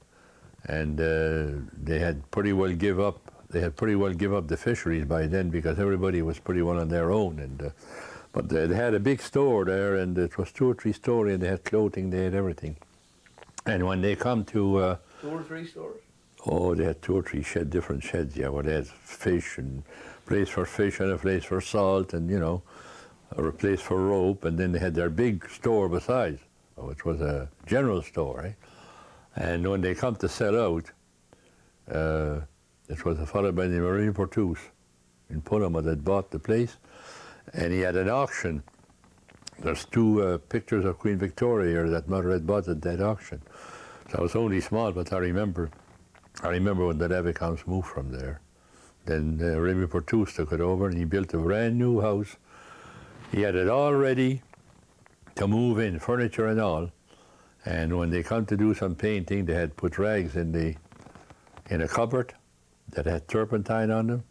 And they had pretty well give up. They had pretty well give up the fisheries by then because everybody was pretty well on their own. And but they had a big store there, and it was 2 or 3 stories. And they had clothing, they had everything. And when they come to 2 or 3 stores? Oh, they had 2 or 3 different sheds, yeah, where they had fish and a place for fish and a place for salt and, you know, or a place for rope, and then they had their big store besides, which was a general store, eh? And when they come to sell out, it was a fellow by the name of Marine Portus in Panama that bought the place, and he had an auction. There's 2 pictures of Queen Victoria here that Mother had bought at that auction. So I was only small, but I remember when the Levicounts moved from there. Then Remy Portus took it over and he built a brand new house. He had it all ready to move in, furniture and all. And when they come to do some painting, they had put rags in a cupboard that had turpentine on them.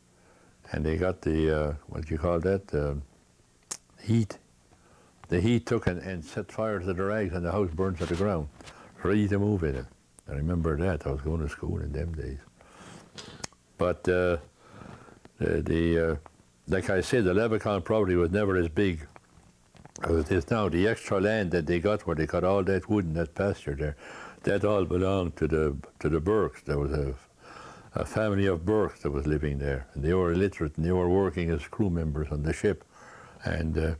And they got the, what do you call that, heat. The heat took and set fire to the rags and the house burned to the ground, ready to move in it. I remember that. I was going to school in them days. But like I said, the Levicount property was never as big as it is now. The extra land that they got, where they got all that wood and that pasture there, that all belonged to the Burkes. There was a family of Burkes that was living there, and they were illiterate, and they were working as crew members on the ship, and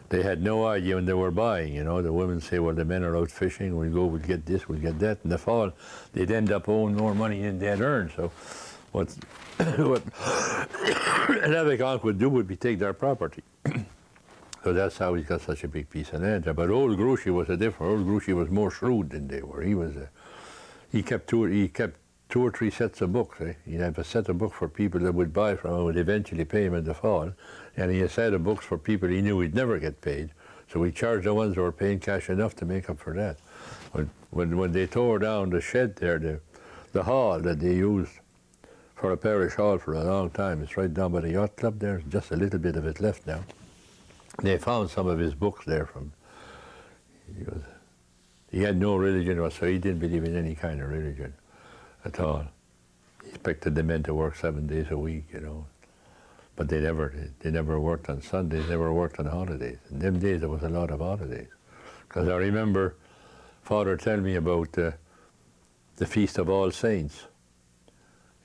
they had no idea when they were buying, you know. The women say, well, the men are out fishing, we'll get this, we'll get that. In the fall, they'd end up owing more money than they had earned. So what Levicount would do would be take their property. So that's how he got such a big piece of land there. But old Grouchy was a different. Old Grouchy was more shrewd than they were. He kept 2 or 3 sets of books. Eh? He'd have a set of books for people that would buy from him and would eventually pay him in the fall. And he had a set of books for people he knew he'd never get paid. So he charged the ones that were paying cash enough to make up for that. When they tore down the shed there, the hall that they used for a parish hall for a long time, it's right down by the yacht club there. Just a little bit of it left now. They found some of his books there from. He had no religion, so he didn't believe in any kind of religion at all. He expected the men to work 7 days a week, you know. But they never worked on Sundays, never worked on holidays. In them days, there was a lot of holidays. Because I remember Father telling me about the Feast of All Saints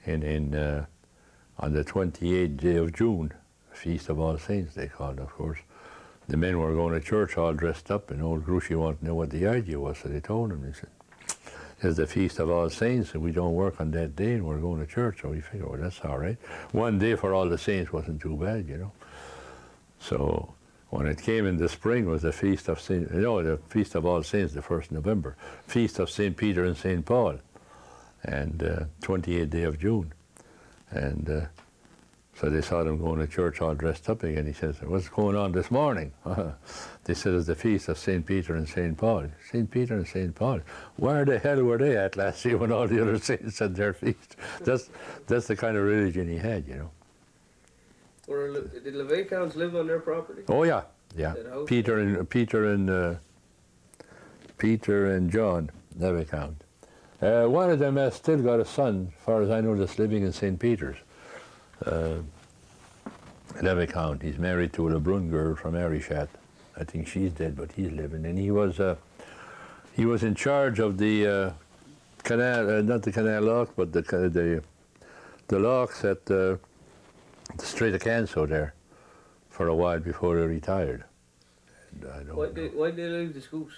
on the 28th day of June. Feast of All Saints, they called it, of course. The men were going to church all dressed up, and old Grouchy wanted to know what the idea was, so they told him. They said, it's the Feast of All Saints, and we don't work on that day, and we're going to church. So we figured, well, that's all right. 1 day for all the saints wasn't too bad, you know. So when it came in the spring was the Feast of the Feast of All Saints, the 1st November. Feast of St. Peter and St. Paul, and 28th day of June. And so they saw them going to church all dressed up again. He says, what's going on this morning? They said it's the Feast of St. Peter and St. Paul. St. Peter and St. Paul. Where the hell were they at last year when all the other saints had their feast? That's the kind of religion he had, you know. Did Levicounts live on their property? Oh, yeah. Peter and John Levicount. One of them has still got a son, as far as I know, that's living in St. Peter's. Levicount. He's married to a Lebrun girl from Arishat. I think she's dead, but he's living. And he was in charge of the canal, not the canal lock, but the locks at the Strait of Canso there for a while before they retired. And I don't know. Why did they leave the schools?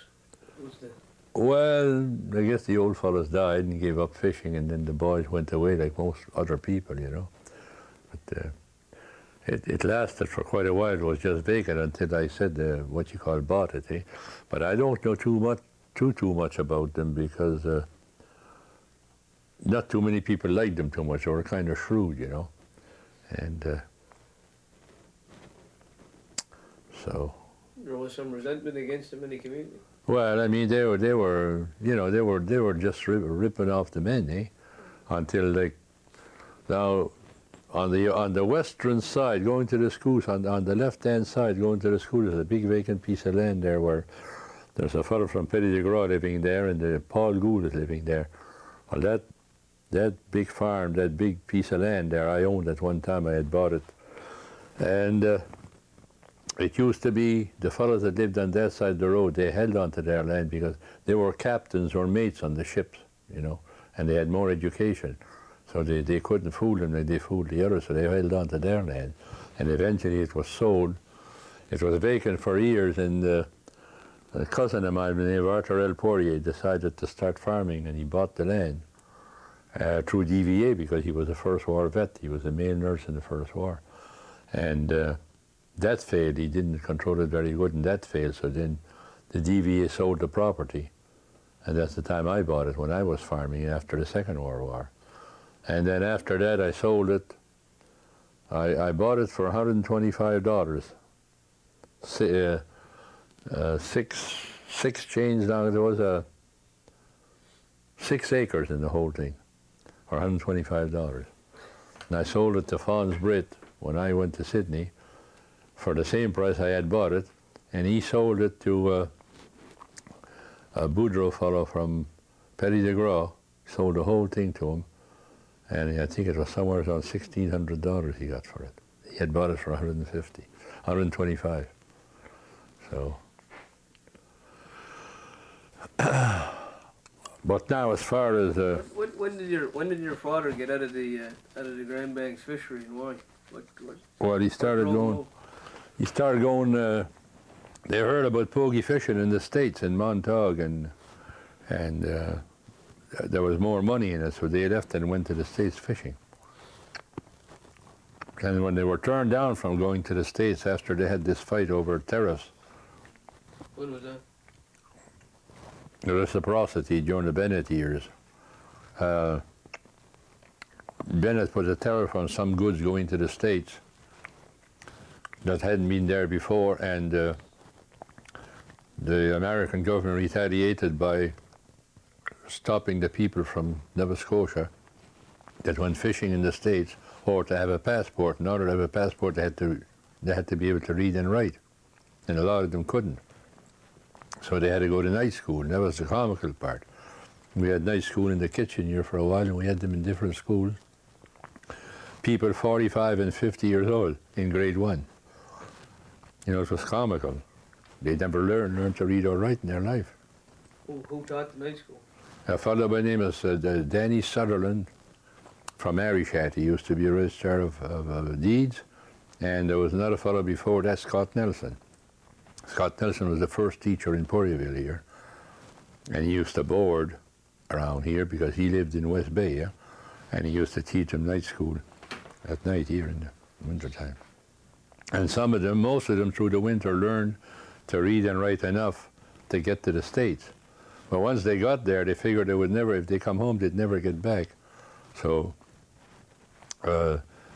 Was the Well, I guess the old fellas died and gave up fishing, and then the boys went away like most other people, you know. But it lasted for quite a while. It was just vacant until I said what you call bought it, eh? But I don't know too much about them because not too many people liked them too much. They were kind of shrewd, you know, and so. there was some resentment against them in the community? Well, I mean, they were just ripping off the men, eh? Until like now, on the western side, going to the schools, on the left-hand side, going to the school, there's a big vacant piece of land there where there's a fellow from Petit de Gras living there, and Paul Gould is living there. Well, that big farm, that big piece of land there, I owned at one time. I had bought it, and it used to be the fellows that lived on that side of the road, they held on to their land because they were captains or mates on the ships, you know, and they had more education. So they couldn't fool them like they fooled the others, so they held on to their land. And eventually it was sold. It was vacant for years, and a cousin of mine named Arthur L. Poirier decided to start farming, and he bought the land through DVA because he was a First War vet. He was a male nurse in the First War. And that failed. He didn't control it very good, and that failed. So then the DVA sold the property, and that's the time I bought it, when I was farming after the Second World War. And then after that, I sold it. I bought it for $125. Six chains down. There was 6 acres in the whole thing for $125. And I sold it to Fons Britt when I went to Sydney for the same price I had bought it, and he sold it to a Boudreaux fellow from Petit de Gras. Sold the whole thing to him, and I think it was somewhere around $1,600 he got for it. He had bought it for $125. So, but now as far as when did your father get out of the Grand Banks fishery, and why? Well, he started going. He started going. They heard about pogie fishing in the States, in Montauk, and there was more money in it, so they left and went to the States fishing. And when they were turned down from going to the States after they had this fight over tariffs, when was that? The reciprocity during the Bennett years. Bennett put a tariff on some goods going to the States that hadn't been there before, and the American government retaliated by stopping the people from Nova Scotia that went fishing in the States, or to have a passport. In order to have a passport, they had to be able to read and write, and a lot of them couldn't. So they had to go to night school, and that was the comical part. We had night school in the kitchen here for a while, and we had them in different schools. People 45 and 50 years old in grade 1. You know, it was comical. They never learned to read or write in their life. Who taught the night school? A fellow by the name of Danny Sutherland from Arishat. He used to be a registrar of deeds. And there was another fellow before that, Scott Nelson. Scott Nelson was the first teacher in Poirierville here. And he used to board around here because he lived in West Bay, yeah? And he used to teach them night school at night here in the wintertime. And some of them, most of them through the winter, learned to read and write enough to get to the States. But once they got there, they figured they would never, if they come home, they'd never get back. So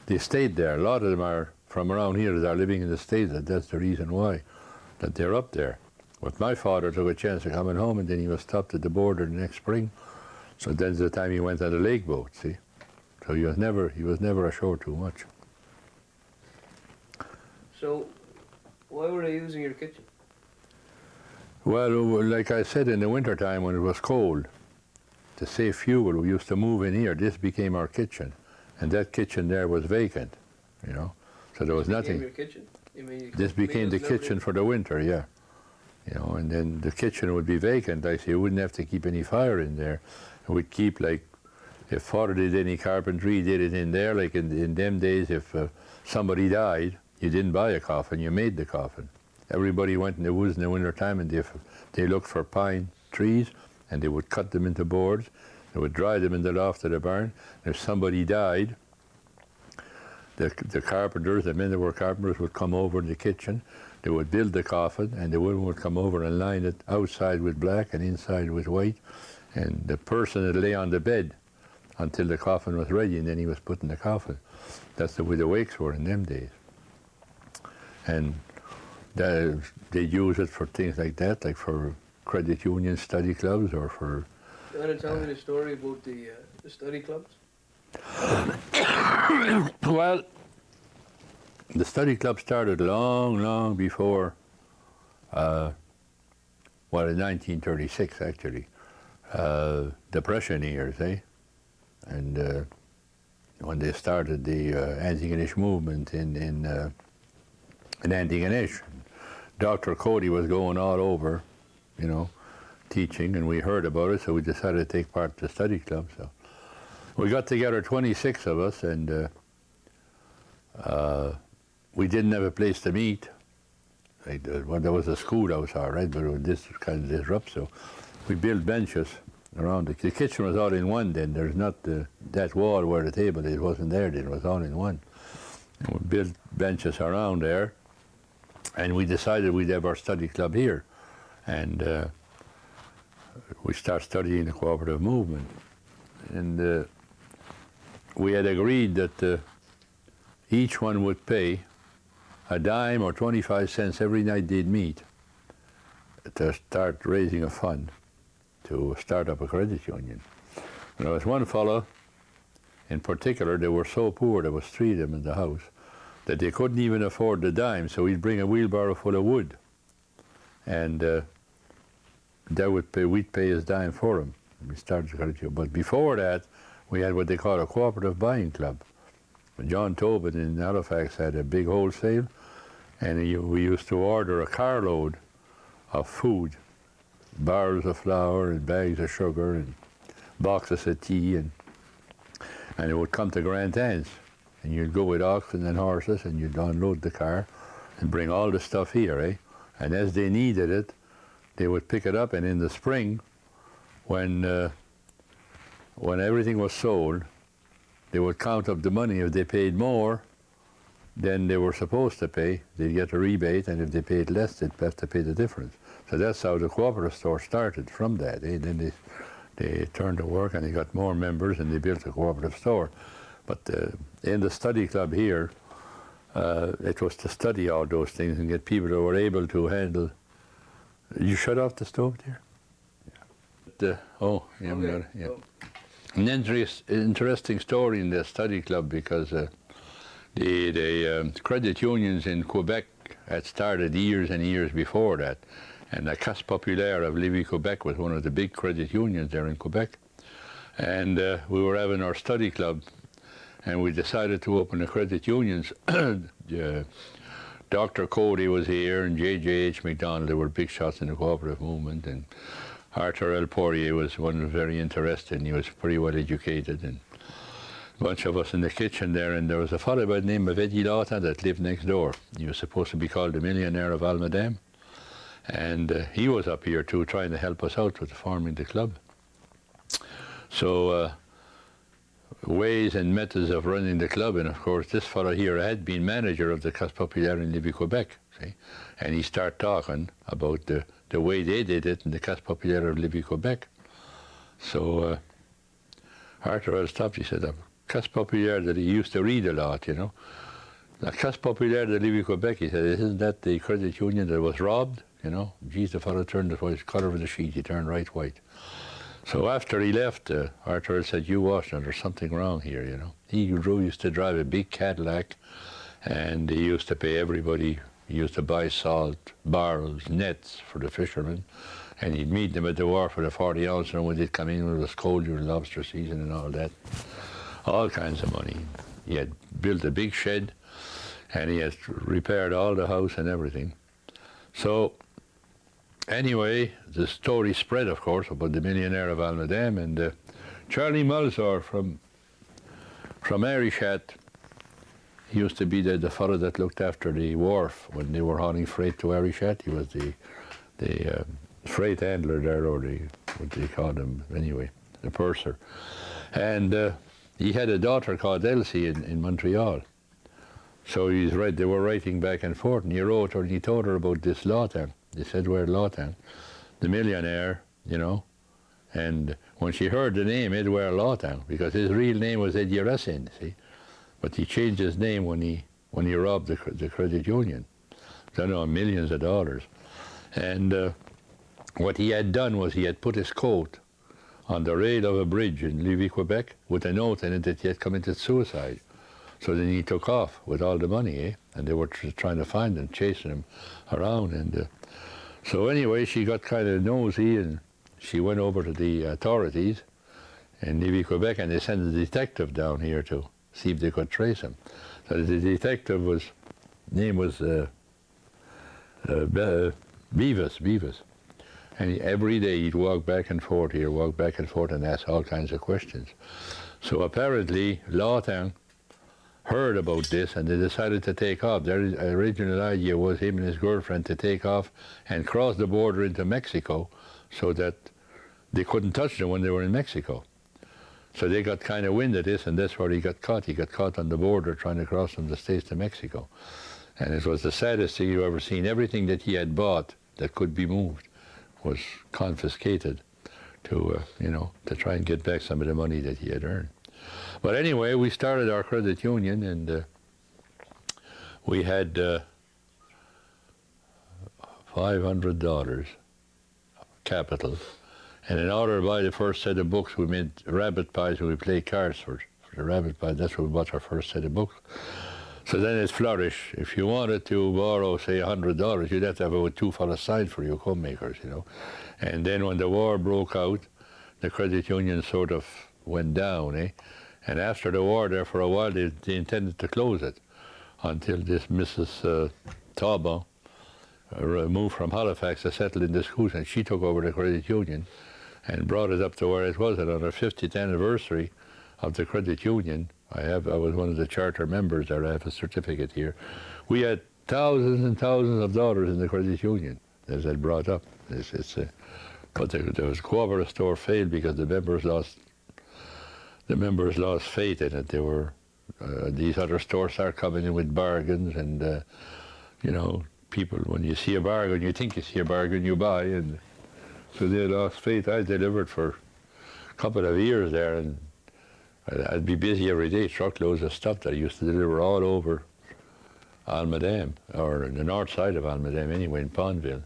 they stayed there. A lot of them are from around here that are living in the States. That's the reason why, that they're up there. But my father took a chance of coming home, and then he was stopped at the border the next spring. So that's the time he went on the lake boat, see? So he was never ashore too much. So why were they using your kitchen? Well, like I said, in the wintertime when it was cold, to save fuel, we used to move in here. This became our kitchen. And that kitchen there was vacant, you know. So there was nothing. Your kitchen? You mean this became the kitchen for the winter, yeah. You know, and then the kitchen would be vacant. I say you wouldn't have to keep any fire in there. We'd keep, like, if Father did any carpentry, he did it in there. Like in them days, if somebody died, You didn't buy a coffin, you made the coffin. Everybody went in the woods in the winter time and they looked for pine trees and they would cut them into boards. They would dry them in the loft of the barn. If somebody died, the carpenters, the men that were carpenters, would come over in the kitchen. They would build the coffin, and the women would come over and line it outside with black and inside with white. And the person would lay on the bed until the coffin was ready, and then he was put in the coffin. That's the way the wakes were in them days. And they'd use it for things like that, like for credit union study clubs or for... You want to tell me the story about the study clubs? Well, the study club started long before, in 1936 actually, Depression years, eh? And when they started the anti-Ganesh movement in anti-Ganesh, Dr. Cody was going all over, you know, teaching, and we heard about it, so we decided to take part in the study club. So we got together, 26 of us, and we didn't have a place to meet. Well, there was a schoolhouse, all right, but this was kind of disrupt, so we built benches around it. The kitchen was all in one then. There's not that wall where the table is, wasn't there then, it was all in one. And we built benches around there, and we decided we'd have our study club here. And we started studying the cooperative movement. And we had agreed that each one would pay a dime or 25 cents every night they'd meet to start raising a fund to start up a credit union. And there was one fellow in particular, they were so poor, there was 3 of them in the house, that they couldn't even afford the dime, so he'd bring a wheelbarrow full of wood. And we'd pay his dime for him. We started the credit union. But before that, we had what they call a cooperative buying club. John Tobin in Halifax had a big wholesale, and we used to order a carload of food, barrels of flour and bags of sugar and boxes of tea, and it would come to Grand Anse. And you'd go with oxen and horses, and you'd unload the car and bring all the stuff here, eh? And as they needed it, they would pick it up, and in the spring, when everything was sold, they would count up the money. If they paid more than they were supposed to pay, they'd get a rebate, and if they paid less, they'd have to pay the difference. So that's how the cooperative store started, from that. Eh? Then they turned to work, and they got more members, and they built a cooperative store. But in the study club here, it was to study all those things and get people who were able to handle. You shut off the stove there? Yeah. Okay. Yeah. An interesting story in the study club, because the credit unions in Quebec had started years and years before that. And the Caisse Populaire of Lévis-Quebec was one of the big credit unions there in Quebec. And we were having our study club, and we decided to open the credit unions. Dr. Cody was here, and J.J.H. MacDonald, they were big shots in the cooperative movement, and Arthur L. Poirier was one who was very interested, and he was pretty well educated, and a bunch of us in the kitchen there, and there was a fellow by the name of Eddie Lawton that lived next door. He was supposed to be called the millionaire of Valma, and he was up here too, trying to help us out with forming the club. So ways and methods of running the club, and of course this fellow here had been manager of the Caisse Populaire in Lévis-Quebec, see, and he started talking about the way they did it in the Caisse Populaire of Lévis-Quebec. So Arthur had stopped. He said, Caisse Populaire, that he used to read a lot, you know. La Caisse Populaire de Lévis-Quebec, he said, isn't that the credit union that was robbed, you know? Geez, the fellow turned the color of the sheet, he turned right white. So after he left, Arthur said, you watch, there's something wrong here, you know. He used to drive a big Cadillac, and he used to pay everybody. He used to buy salt, barrels, nets for the fishermen, and he'd meet them at the wharf with a 40 ounce, and when they'd come in, it was cold during lobster season and all that. All kinds of money. He had built a big shed, and he had repaired all the house and everything. So anyway, the story spread, of course, about the millionaire of Almadam, and Charlie Mulsor from Arishat, He used to be the fellow that looked after the wharf when they were hauling freight to Arishat. He was the freight handler there, or what they called him anyway, the purser. And he had a daughter called Elsie in Montreal. So they were writing back and forth, and he wrote her, and he told her about this Lawton, this Edward Lawton, the millionaire, you know. And when she heard the name Edward Lawton, because his real name was Ed Yeresin, see, but he changed his name when he robbed the credit union. I know, millions of dollars. And what he had done was he had put his coat on the rail of a bridge in Lévis, Quebec, with a note in it that he had committed suicide. So then he took off with all the money, eh? And they were trying to find him, chasing him around. And so anyway, she got kind of nosy, and she went over to the authorities in Lévis, Quebec, and they sent a detective down here to see if they could trace him. So the detective name was Beavis. And every day he'd walk back and forth here, walk back and forth, and ask all kinds of questions. So apparently Lawton heard about this, and they decided to take off. Their original idea was him and his girlfriend to take off and cross the border into Mexico so that they couldn't touch them when they were in Mexico. So they got kind of wind of this, and that's where he got caught. He got caught on the border trying to cross from the States to Mexico. And it was the saddest thing you've ever seen. Everything that he had bought that could be moved was confiscated to, to try and get back some of the money that he had earned. But anyway, we started our credit union, and we had $500 capital. And in order to buy the first set of books, we made rabbit pies, and we played cards for the rabbit pie. That's where we bought our first set of books. So then it flourished. If you wanted to borrow, say, $100, you'd have to have about two fellas sign for you, homemakers, you know. And then when the war broke out, the credit union sort of went down, eh? And after the war, there for a while, they intended to close it until this Mrs. Taubin moved from Halifax to settle in the schools, and she took over the credit union and brought it up to where it was. And on our 50th anniversary of the credit union, I was one of the charter members there. I have a certificate here. We had thousands and thousands of dollars in the credit union, as I brought up. But the cooperative store failed because the members lost faith in it. They were these other stores started coming in with bargains, and people, when you see a bargain, you think you see a bargain, you buy, and so they lost faith. I delivered for a couple of years there, and I'd be busy every day, truckloads of stuff that I used to deliver all over Almadam, or the north side of Almadam anyway, in Pondville.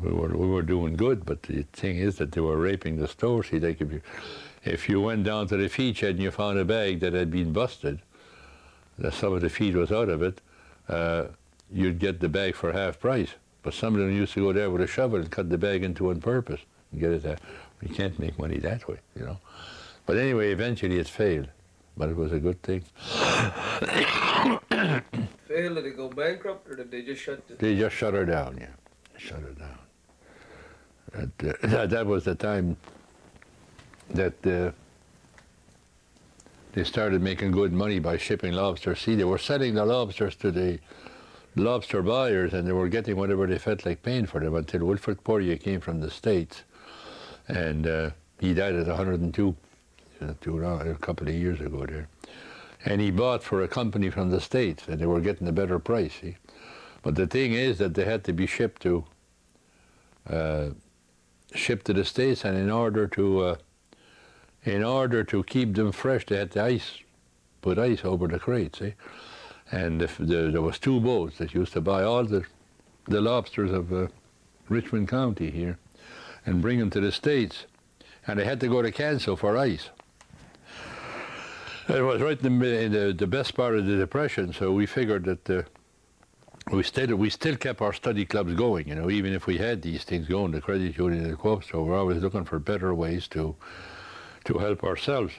We were doing good, but the thing is that they were raping the store. See, like if you went down to the feed shed and you found a bag that had been busted, that some of the feed was out of it, you'd get the bag for half price. But some of them used to go there with a shovel and cut the bag into on purpose and get it there. You can't make money that way, you know. But anyway, eventually it failed, but it was a good thing. Failed? Did they go bankrupt, or did they just shut it? They just shut her down, yeah. Shut her down. That was the time that they started making good money by shipping lobsters. See, they were selling the lobsters to the lobster buyers, and they were getting whatever they felt like paying for them, until Wilfred Poirier came from the States, and he died at 102. A couple of years ago there. And he bought for a company from the States, and they were getting a better price, see. But the thing is that they had to be shipped to the States, and in order to keep them fresh, they had to put ice over the crates, see. And there was two boats that used to buy all the lobsters of Richmond County here and bring them to the States, and they had to go to Canso for ice. It was right in the best part of the Depression, so we figured that we still kept our study clubs going, you know, even if we had these things going, the credit union and the co-op store. We're always looking for better ways to help ourselves.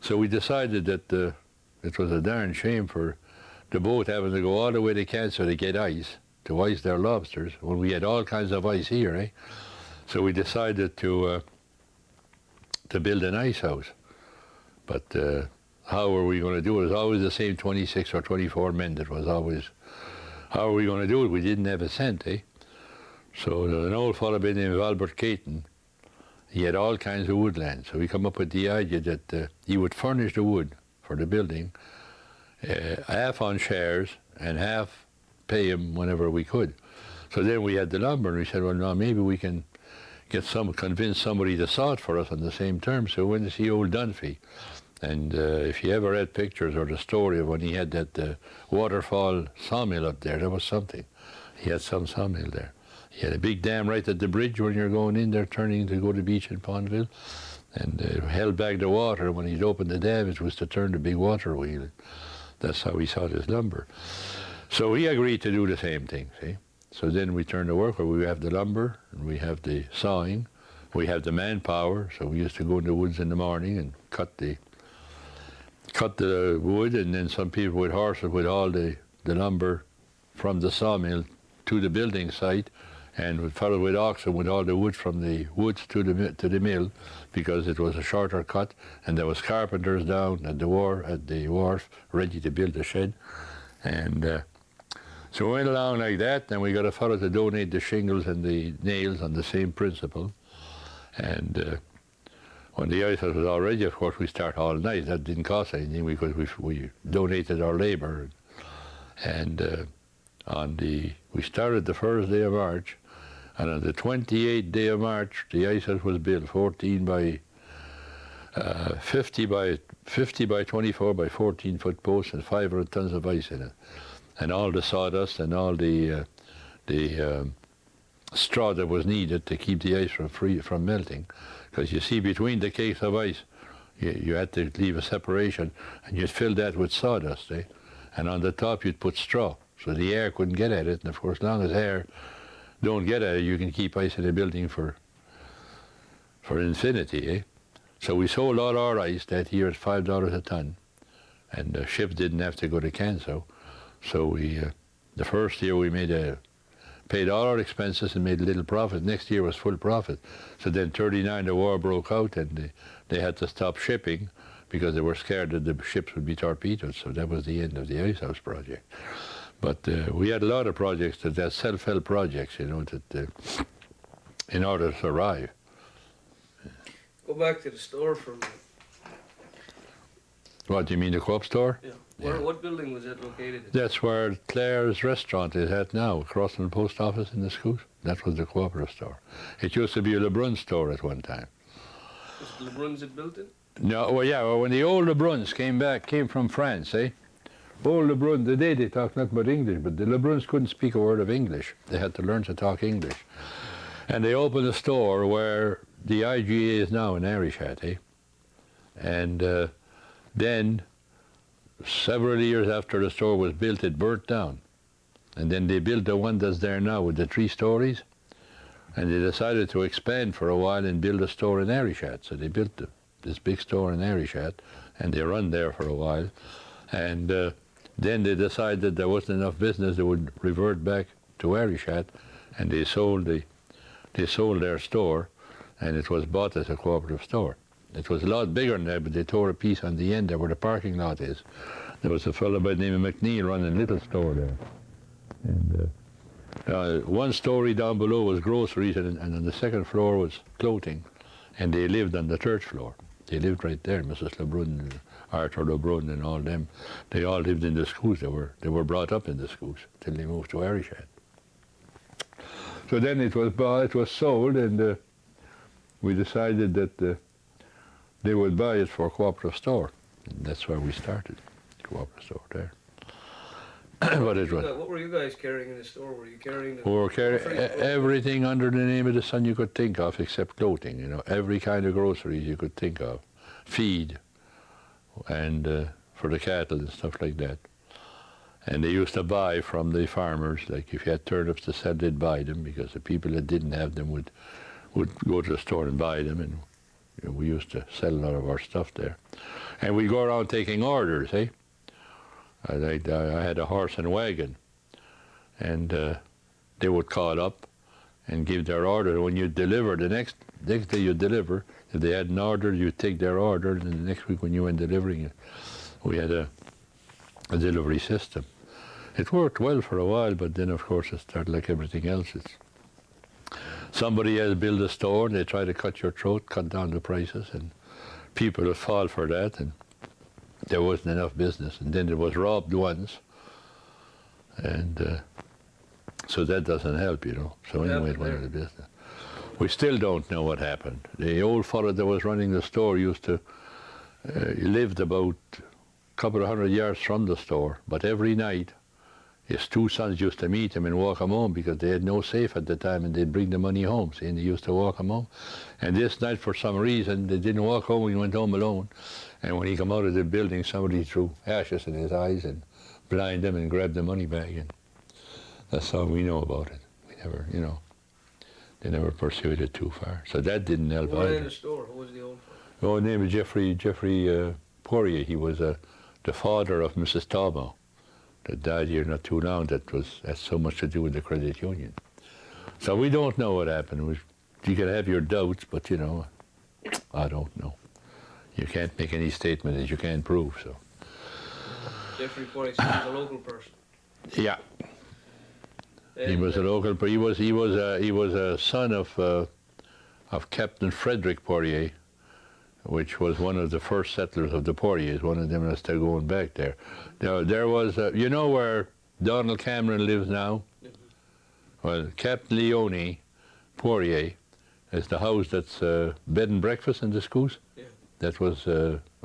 So we decided that it was a darn shame for the boat having to go all the way to Canso to get ice, to ice their lobsters, when we had all kinds of ice here, eh? So we decided to build an ice house. But how were we going to do it? It was always the same 26 or 24 men that was always, how are we going to do it? We didn't have a cent, eh? So an old fellow by the name of Albert Caton, he had all kinds of woodland. So we come up with the idea that he would furnish the wood for the building, half on shares and half pay him whenever we could. So then we had the lumber, and we said, well, no, maybe we can convince somebody to saw it for us on the same terms. So we went to see old Dunphy. And if you ever read pictures or the story of when he had that waterfall sawmill up there, that was something. He had some sawmill there. He had a big dam right at the bridge when you're going in there, turning to go to the beach in Pondville. And it held back the water. When he'd opened the dam, it was to turn the big water wheel. That's how he saw his lumber. So he agreed to do the same thing, see? So then we turned to work where we have the lumber, and we have the sawing, we have the manpower. So we used to go in the woods in the morning and cut the wood, and then some people with horses with all the lumber from the sawmill to the building site, and would follow with oxen with all the wood from the woods to the mill, because it was a shorter cut, and there was carpenters down at the wharf ready to build the shed. And so we went along like that, and we got a fellow to donate the shingles and the nails on the same principle. And when the ice house was all ready, of course, we start all night. That didn't cost anything because we donated our labor. And we started the first day of March, and on the 28th day of March, the ice house was built, 14 by 50 by 24 by 14 foot posts and 500 tons of ice in it, and all the sawdust and all the straw that was needed to keep the ice from melting. Because you see, between the cakes of ice, you had to leave a separation, and you'd fill that with sawdust, eh? And on the top you'd put straw, so the air couldn't get at it. And of course, as long as air don't get at it, you can keep ice in a building for infinity, eh? So we sold all our ice that year at $5 a ton, and the ship didn't have to go to Canso. So we, the first year we paid all our expenses and made a little profit. Next year was full profit. So then 39, the war broke out, and they had to stop shipping because they were scared that the ships would be torpedoed. So that was the end of the ice house project. But we had a lot of projects that self-help projects, you know, that in order to survive. Go back to the store for a minute. What, do you mean the co-op store? Yeah. Yeah. What building was it located in? That's where Claire's restaurant is at now, across from the post office in the school. That was the cooperative store. It used to be a Lebrun store at one time. Was Lebrun's it built in? No, well, yeah, well, when the old Lebruns came from France, eh? Old Lebrun, today they talk nothing but English, but the Lebruns couldn't speak a word of English. They had to learn to talk English. And they opened a store where the IGA is now in Arishat, eh? And then, several years after the store was built, it burnt down. And then they built the one that's there now with the 3 stories. And they decided to expand for a while and build a store in Arishat. So they built this big store in Arishat, and they run there for a while. And then they decided there wasn't enough business, they would revert back to Arishat, and they sold their store, and it was bought as a cooperative store. It was a lot bigger than that, but they tore a piece on the end there where the parking lot is. There was a fellow by the name of McNeil running a little store there. And 1 story down below was groceries, and on the 2nd floor was clothing, and they lived on the 3rd floor. They lived right there, Mrs. Lebrun and Arthur Lebrun and all them. They all lived in the schools. They were brought up in the schools till they moved to Arishat. So then it was bought, it was sold, and we decided that they would buy it for a cooperative store. And that's where we started, the cooperative store there. But it was. What were you guys carrying in the store? Were you carrying the... We were carrying everything under the name of the sun you could think of, except clothing, you know, every kind of groceries you could think of. Feed, and for the cattle and stuff like that. And they used to buy from the farmers, like if you had turnips to sell, they'd buy them, because the people that didn't have them would go to the store and buy them, and you know, we used to sell a lot of our stuff there. And we'd go around taking orders, eh? I had a horse and wagon, and they would call up and give their order. When you deliver, the next day you deliver. If they had an order, you take their order, and then the next week when you went delivering it, we had a delivery system. It worked well for a while, but then of course it started like everything else. Somebody has built a store and they try to cut your throat, cut down the prices, and people would fall for that, and there wasn't enough business. And then it was robbed once, and so that doesn't help, you know. So anyway, it went out of business. We still don't know what happened. The old fellow that was running the store used to, he lived about a couple of 100 yards from the store, but every night his two sons used to meet him and walk him home because they had no safe at the time, and they'd bring the money home, see, and they used to walk him home. And this night, for some reason, they didn't walk home, he went home alone. And when he came out of the building, somebody threw ashes in his eyes and blinded him and grabbed the money bag. And that's all we know about it. We never, you know, they never pursued it too far. So that didn't help Who either. ran the store? Who was the old fellow? Oh, his name is Jeffrey Poirier. He was the father of Mrs. Taubo, that died here not too long. That had so much to do with the credit union. So we don't know what happened. You can have your doubts, but you know, I don't know. You can't make any statement that you can't prove. So. Jeffrey Poirier was a local person. Yeah. He was a local. He was a son of Captain Frederick Poirier, which was one of the first settlers of the Poiriers. One of them is still going back there. There was, you know where Donald Cameron lives now? Mm-hmm. Well, Captain Leone Poirier is the house that's bed and breakfast in the schools. Yeah. That was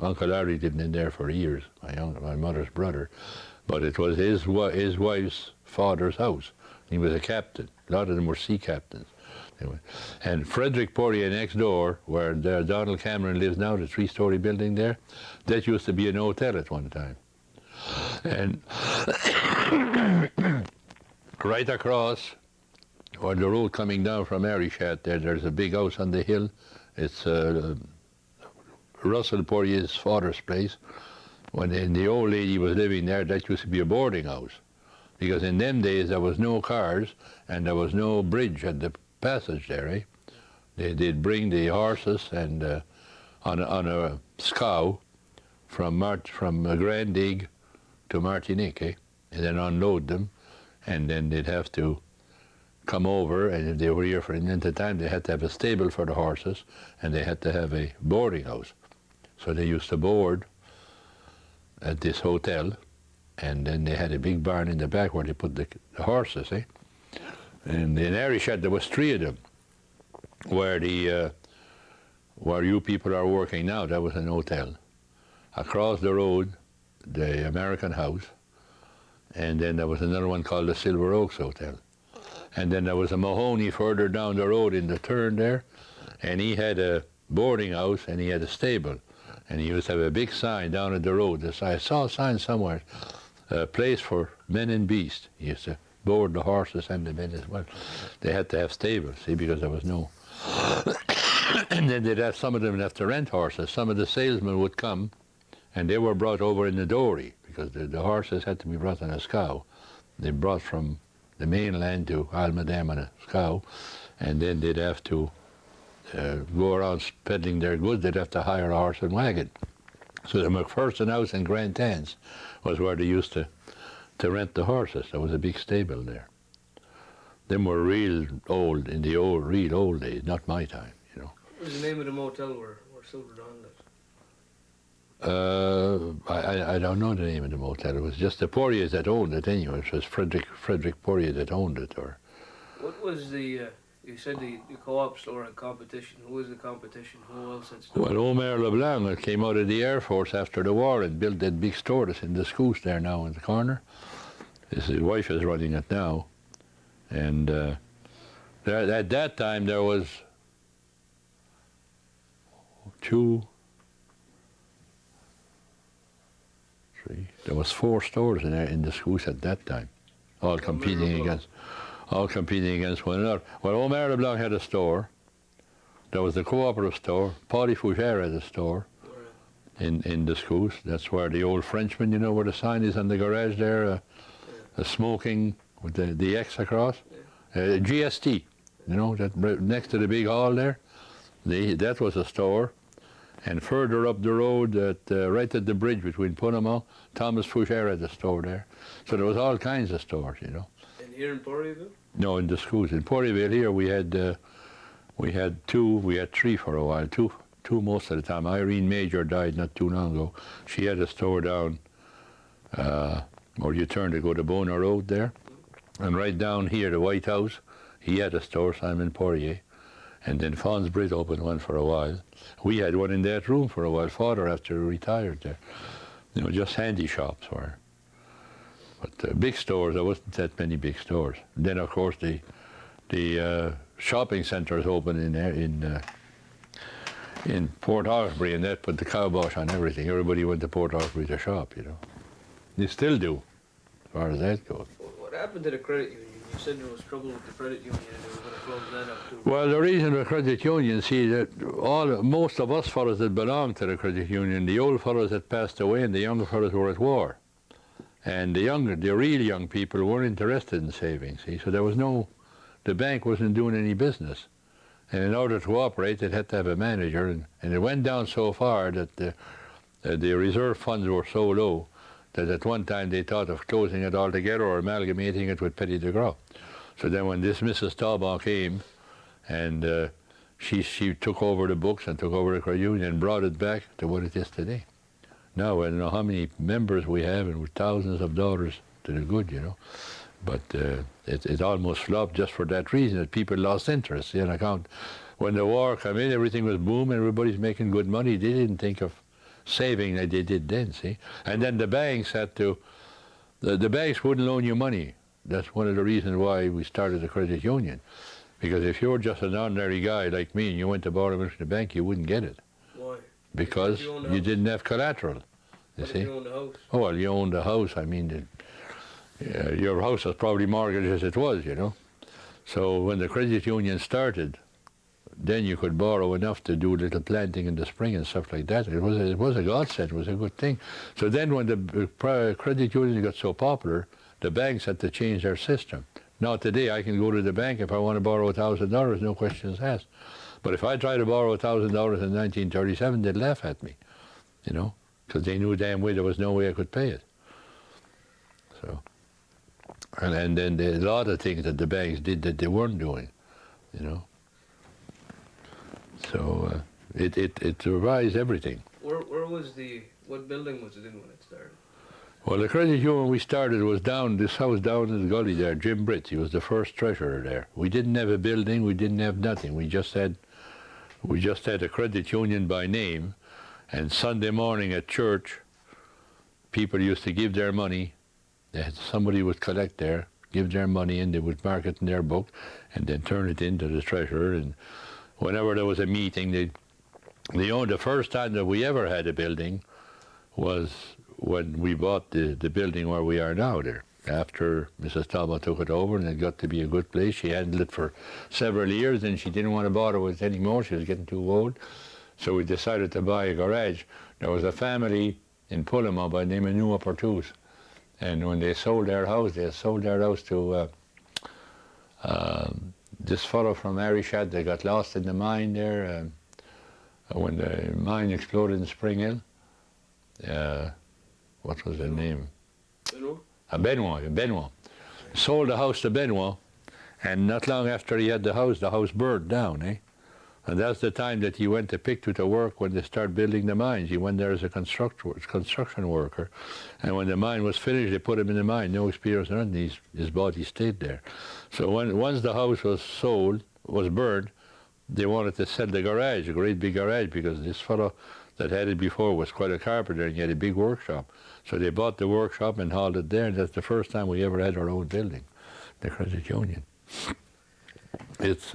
Uncle Larry lived in there for years, my mother's brother. But it was his wife's father's house. He was a captain. A lot of them were sea captains. Anyway. And Frederick Poirier next door, where Donald Cameron lives now, the three-story building there, that used to be an hotel at one time. And right across, on the road coming down from Arishat there's a big house on the hill. It's Russell Poirier's father's place. When the old lady was living there, that used to be a boarding house. Because in them days there was no cars and there was no bridge at the passage there, eh? They'd bring the horses and on a scow from Grand Digue to Martinique, eh? And then unload them, and then they'd have to come over, and if they were here for an length of time, they had to have a stable for the horses, and they had to have a boarding house. So they used to board at this hotel, and then they had a big barn in the back where they put the horses, eh? And in Arishat there was 3 of them. Where you people are working now, that was an hotel. Across the road, the American House, and then there was another one called the Silver Oaks Hotel. And then there was a Mahoney further down the road in the turn there, and he had a boarding house and he had a stable. And he used to have a big sign down at the road. I saw a sign somewhere, a place for men and beasts. He used to board the horses and the men as well. They had to have stables, see, because there was no... And then they'd have, some of them would have to rent horses. Some of the salesmen would come, and they were brought over in the dory, because the horses had to be brought on a scow. They brought from the mainland to Almadam on a scow, and then they'd have to go around peddling their goods. They'd have to hire a horse and wagon. So the McPherson House in Grand Tans was where they used to rent the horses. There was a big stable there. Them were real old, in the real old days, not my time, you know. What was the name of the motel where Silver Dawn lived? I don't know the name of the motel. It was just the Poiriers that owned it anyway. It was Frederick Poirier that owned it. Or what was the, you said the co-op store had competition. Who was the competition? Who else had stores? Well, Omer LeBlanc came out of the Air Force after the war and built that big store that's in the schools there now in the corner. His wife is running it now. And at that time there was 2, 3. There was 4 stores in the schools at that time, all competing against one another. Well, Omer LeBlanc had a store. There was the cooperative store. Paulie Fougère had a store in the schools. That's where the old Frenchman, you know, where the sign is on the garage there, the smoking with the X across. GST, you know, that next to the big hall there. That was a store. And further up the road, right at the bridge between Punamou, Thomas Foucher had a store there. So there was all kinds of stores, you know. And here in Poirierville? No, in the schools. In Poirier here, we had three for a while, two most of the time. Irene Major died not too long ago. She had a store down where you turn to go to Bonar Road there. And right down here, the White House, he had a store, Simon Poirier. And then Fons Britt opened one for a while. We had one in that room for a while. Father, after he retired there, you know, just handy shops were. But big stores, there wasn't that many big stores. And then, of course, the shopping centres opened in Port Hawkesbury, and that put the kibosh on everything. Everybody went to Port Hawkesbury to shop, you know. They still do, as far as that goes. What happened to the credit union? You said there was trouble with the credit union and they were going to close that up too. Well, the reason the credit union, see, that most of us fellows that belonged to the credit union, the old fellows that passed away and the younger fellows were at war. And the real young people weren't interested in saving, see, so there was the bank wasn't doing any business. And in order to operate, it had to have a manager, and it went down so far that the reserve funds were so low that at one time they thought of closing it altogether or amalgamating it with Petit de Gras. So then when this Mrs. Taubon came, and she took over the books and took over the credit union and brought it back to what it is today. Now, I don't know how many members we have, and with thousands of dollars to the good, you know. But it almost flopped just for that reason, that people lost interest in account. When the war came in, everything was booming, everybody's making good money. They didn't think of saving like they did then, see? And then the banks had to, the banks wouldn't loan you money. That's one of the reasons why we started the credit union. Because if you were just an ordinary guy like me and you went to borrow money from the bank, you wouldn't get it. Why? Because you didn't have collateral, you see? You owned the house? Oh, well, you owned the house. I mean, your house was probably mortgaged as it was, you know. So when the credit union started, then you could borrow enough to do little planting in the spring and stuff like that. It was a godsend. It was a good thing. So then when the credit union got so popular, the banks had to change their system. Now today I can go to the bank if I want to borrow $1,000, no questions asked. But if I try to borrow $1,000 in 1937, they'd laugh at me, you know, because they knew damn well there was no way I could pay it. So, and then there's a lot of things that the banks did that they weren't doing, you know. So it revised everything. Where was what building was it in when it started? Well, the credit union we started was this house down in the gully there, Jim Britt. He was the first treasurer there. We didn't have a building, we didn't have nothing. We just had a credit union by name, and Sunday morning at church, people used to give their money. Somebody would collect there, give their money in, they would mark it in their book, and then turn it into the treasurer. And whenever there was a meeting, the first time that we ever had a building was when we bought the building where we are now there. After Mrs. Talbot took it over and it got to be a good place, she handled it for several years and she didn't want to bother with it anymore. She was getting too old. So we decided to buy a garage. There was a family in Punamou by the name of Nua Portus. And when they sold their house to this fellow from Arishad. They got lost in the mine there when the mine exploded in Spring Hill. What was the name? Benoit. Sold the house to Benoit, and not long after he had the house burned down, eh? And that's the time that he went to Pictou to work when they started building the mines. He went there as a construction worker, and when the mine was finished, they put him in the mine. No experience or anything. His body stayed there. So once the house was burned, they wanted to sell the garage, a great big garage, because this fellow that had it before was quite a carpenter and he had a big workshop. So they bought the workshop and hauled it there, and that's the first time we ever had our own building, the credit union. It's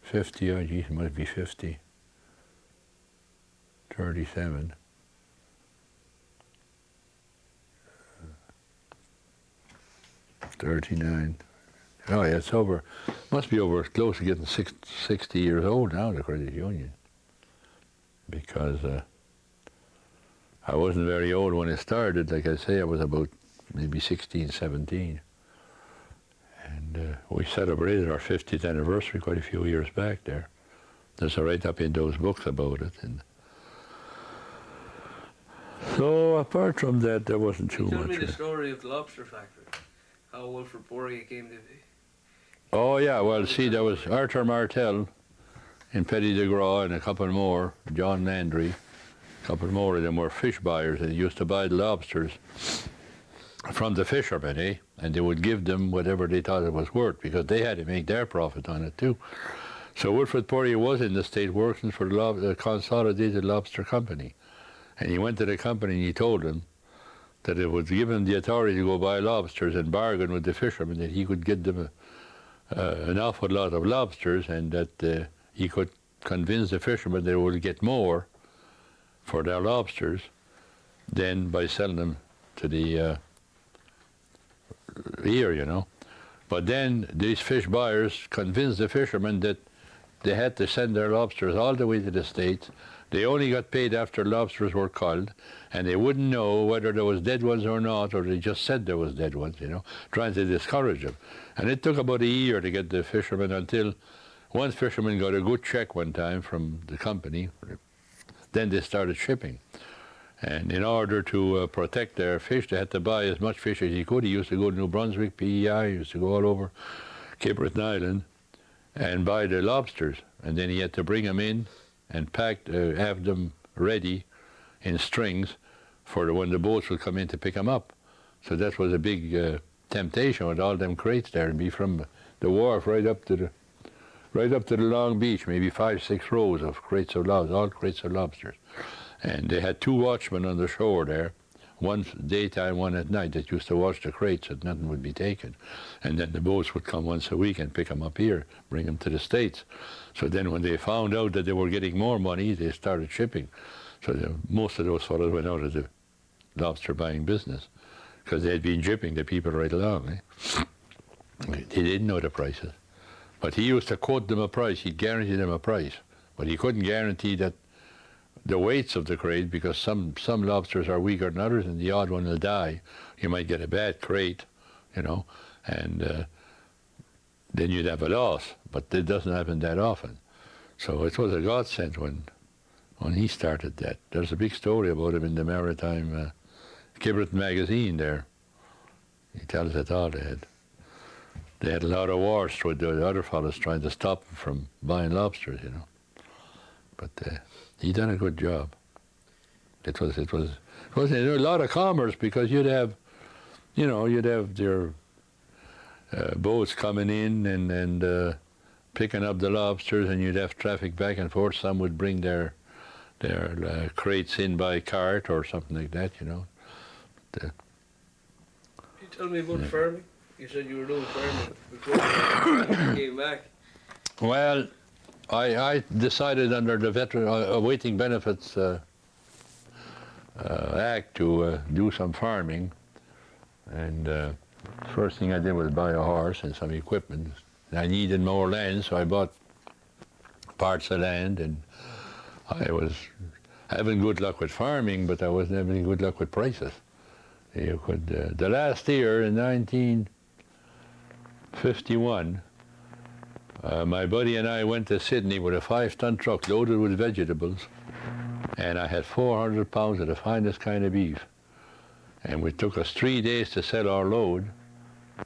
50, oh geez, it might be 50, 37. 39. Oh yeah, it's over, must be over, close to getting 60 years old now, the credit union. Because I wasn't very old when it started. Like I say, I was about maybe 16, 17. And we celebrated our 50th anniversary quite a few years back there. There's a write-up in those books about it. And so apart from that, there wasn't too Tell much. me the story of the lobster factory. How Wilfred Poirier came to be. Oh yeah, well see, there was Arthur Martel in Petty de Gras and a couple more, John Landry, a couple more of them were fish buyers, and they used to buy the lobsters from the fishermen, eh? And they would give them whatever they thought it was worth, because they had to make their profit on it too. So Wilfred Poirier was in the state working for the Consolidated Lobster Company. And he went to the company and he told them that it was given the authority to go buy lobsters and bargain with the fishermen, that he could get them an awful lot of lobsters, and that he could convince the fishermen they would get more for their lobsters than by selling them to the here, you know. But then these fish buyers convinced the fishermen that they had to send their lobsters all the way to the States. They only got paid after lobsters were culled, and they wouldn't know whether there was dead ones or not, or they just said there was dead ones, you know, trying to discourage them. And it took about a year to get the fishermen, until one fisherman got a good check one time from the company. Then they started shipping. And in order to protect their fish, they had to buy as much fish as he could. He used to go to New Brunswick, PEI, he used to go all over Cape Breton Island and buy the lobsters. And then he had to bring them in and have them ready in strings for when the boats would come in to pick them up. So that was a big temptation with all them crates there, and be from the wharf right up to the long beach, maybe 5-6 rows of crates of lobsters, all crates of lobsters. And they had 2 watchmen on the shore there, one daytime, one at night, that used to watch the crates that nothing would be taken. And then the boats would come once a week and pick them up here, bring them to the States. So then when they found out that they were getting more money, they started shipping. So most of those fellows went out of the lobster buying business, because they had been shipping the people right along. Eh? They didn't know the prices. But he used to quote them a price. He'd guarantee them a price. But he couldn't guarantee that the weights of the crate, because some lobsters are weaker than others, and the odd one will die. You might get a bad crate, you know, and then you'd have a loss. But it doesn't happen that often. So it was a godsend when he started that. There's a big story about him in the Maritime Cape Breton magazine there. He tells it all. They had a lot of wars with the other fellows trying to stop him from buying lobsters, you know. But he done a good job. It was a lot of commerce, because you'd have their boats coming in and picking up the lobsters, and you'd have traffic back and forth. Some would bring their crates in by cart or something like that, you know. Can you tell me about farming? You said you were doing farming before you came back. Well, I decided under the Awaiting Benefits Act to do some farming, and first thing I did was buy a horse and some equipment. I needed more land, so I bought parts of land, and I was having good luck with farming, but I wasn't having good luck with prices. You could, the last year in 1951, my buddy and I went to Sydney with a 5-ton truck loaded with vegetables, and I had 400 pounds of the finest kind of beef. And it took us 3 days to sell our load,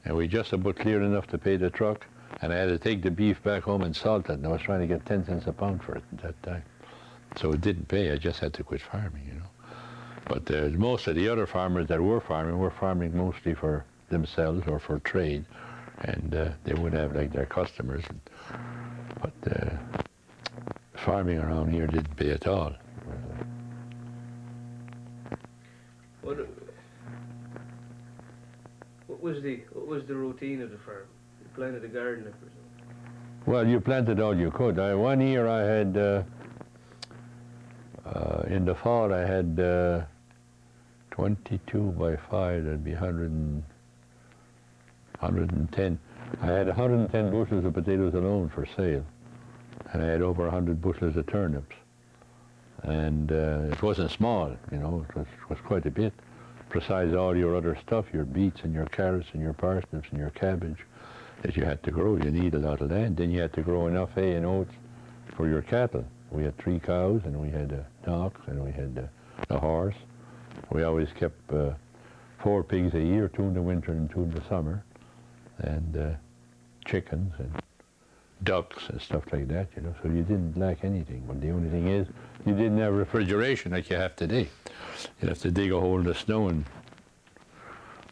and we just about cleared enough to pay the truck, and I had to take the beef back home and salt it, and I was trying to get 10 cents a pound for it at that time. So it didn't pay. I just had to quit farming, you know. But most of the other farmers that were farming mostly for themselves or for trade, and they would have like their customers. But farming around here didn't pay at all. What was the routine of the farm? You planted a garden, I presume. Well, you planted all you could. One year I had, in the fall, I had 22 by 5, that'd be 110. I had 110 bushels of potatoes alone for sale, and I had over 100 bushels of turnips. And it wasn't small, you know, it was quite a bit. Besides all your other stuff, your beets and your carrots and your parsnips and your cabbage that you had to grow. You need a lot of land. Then you had to grow enough hay and oats for your cattle. We had 3 cows, and we had a ox, and we had a horse. We always kept 4 pigs a year, 2 in the winter and 2 in the summer, and chickens and ducks and stuff like that, you know, so you didn't lack anything. But the only thing is, you didn't have refrigeration like you have today. You'd have to dig a hole in the snow and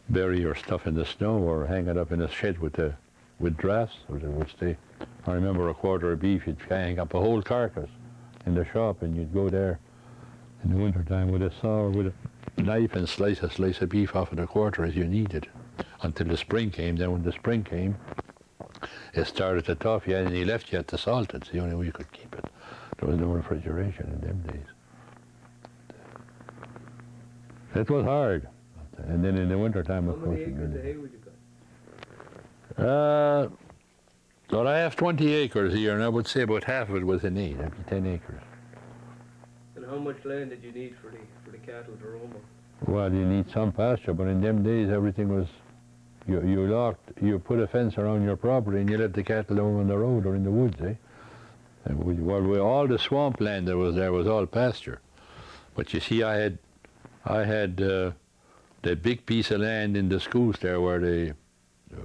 bury your stuff in the snow, or hang it up in a shed with drafts, so that it would stay. I remember a quarter of beef, you'd hang up a whole carcass in the shop, and you'd go there in the wintertime with a saw or with a knife and slice of beef off of the quarter as you needed, until the spring came. Then when the spring came, it started to tough. You had any left, you had to salt it. It's the only way you could keep it. There was no refrigeration in them days. It was hard. And then in the wintertime, of course, How many acres of hay would you cut? Well, I have 20 acres here, and I would say about half of it was in hay. That'd be 10 acres. And how much land did you need for the cattle to roam on? Well, you need some pasture, but in them days, everything was, you put a fence around your property, and you let the cattle down on the road or in the woods, eh? And all the swamp land there was all pasture. But you see, I had that big piece of land in the schools there where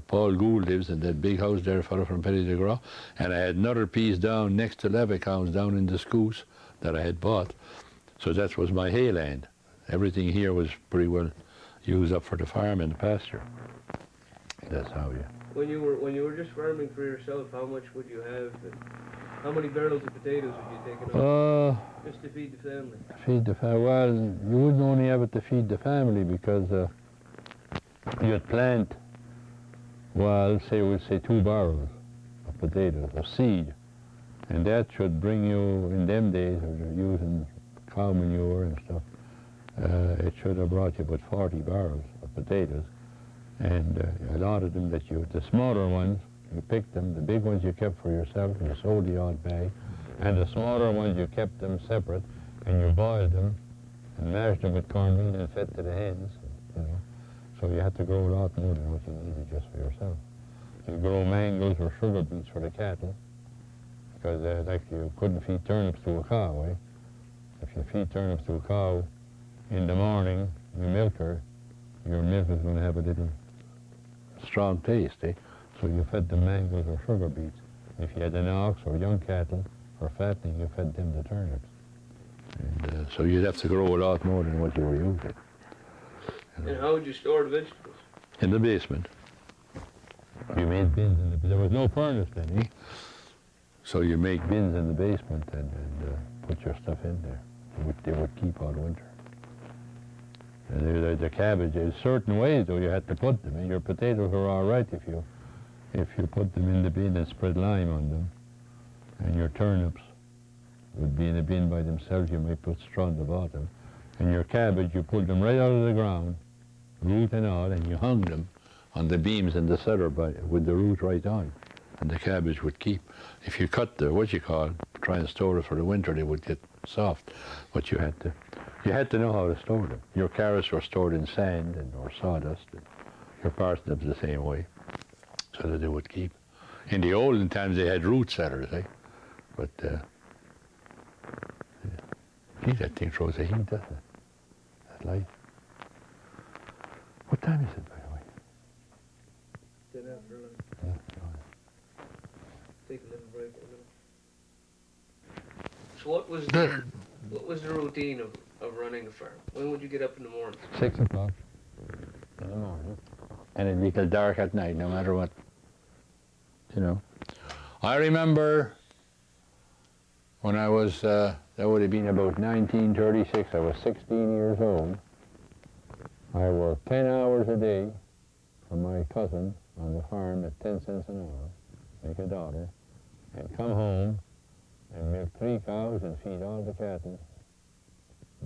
Paul Gould lives, in that big house there, a fellow from Petty de Gras, and I had another piece down next to Levicoun's down in the schools that I had bought. So that was my hay land. Everything here was pretty well used up for the farm and the pasture. That's how you. When you were just farming for yourself, how much would you have? And how many barrels of potatoes would you take on? Just to feed the family. Feed the family. Well, you wouldn't only have it to feed the family, because you'd plant, well, we'd say 2 barrels of potatoes, of seed. And that should bring you, in them days, when you're using cow manure and stuff, it should have brought you about 40 barrels of potatoes. And a lot of them the smaller ones, you picked them, the big ones you kept for yourself, and you sold the odd bag. And the smaller ones, you kept them separate, and you boiled them, and mashed them with cornmeal and fed to the hens, you know. So you had to grow a lot more than what you needed just for yourself. You grow mangos or sugar beets for the cattle, because like you couldn't feed turnips to a cow, eh? If you feed turnips to a cow in the morning, you milk her, your milk is going to have a little strong taste, eh? So you fed them mangoes or sugar beets. If you had an ox or young cattle for fattening, you fed them the turnips. And so you'd have to grow a lot more than what you were using. You know. And how would you store the vegetables? In the basement. You made bins there was no furnace then, eh? So you make bins in the basement and put your stuff in there. They would keep all winter. And the cabbage, there's certain ways though you had to put them. And your potatoes were all right if you put them in the bin and spread lime on them. And your turnips would be in a bin by themselves. You may put straw on the bottom. And your cabbage, you pulled them right out of the ground, root and all, and you hung them on the beams in the cellar with the root right on. And the cabbage would keep. If you cut try and store it for the winter, they would get soft. But you had to know how to store them. Your carrots were stored in sand or sawdust. And your parsnips the same way, so that they would keep. In the olden times, they had root cellars, eh? But, gee, that thing throws a heat, doesn't it? That light. What time is it, by the way? 10 after 11. Yeah, go on. Take a little break in a minute. So what was the routine of running a farm? When would you get up in the morning? 6 o'clock in the morning. And it'd be till dark at night, no matter what, you know. I remember when I was, that would have been about 1936, I was 16 years old. I worked 10 hours a day for my cousin on the farm at 10 cents an hour, make a dollar, and come home and milk 3 cows and feed all the cattle,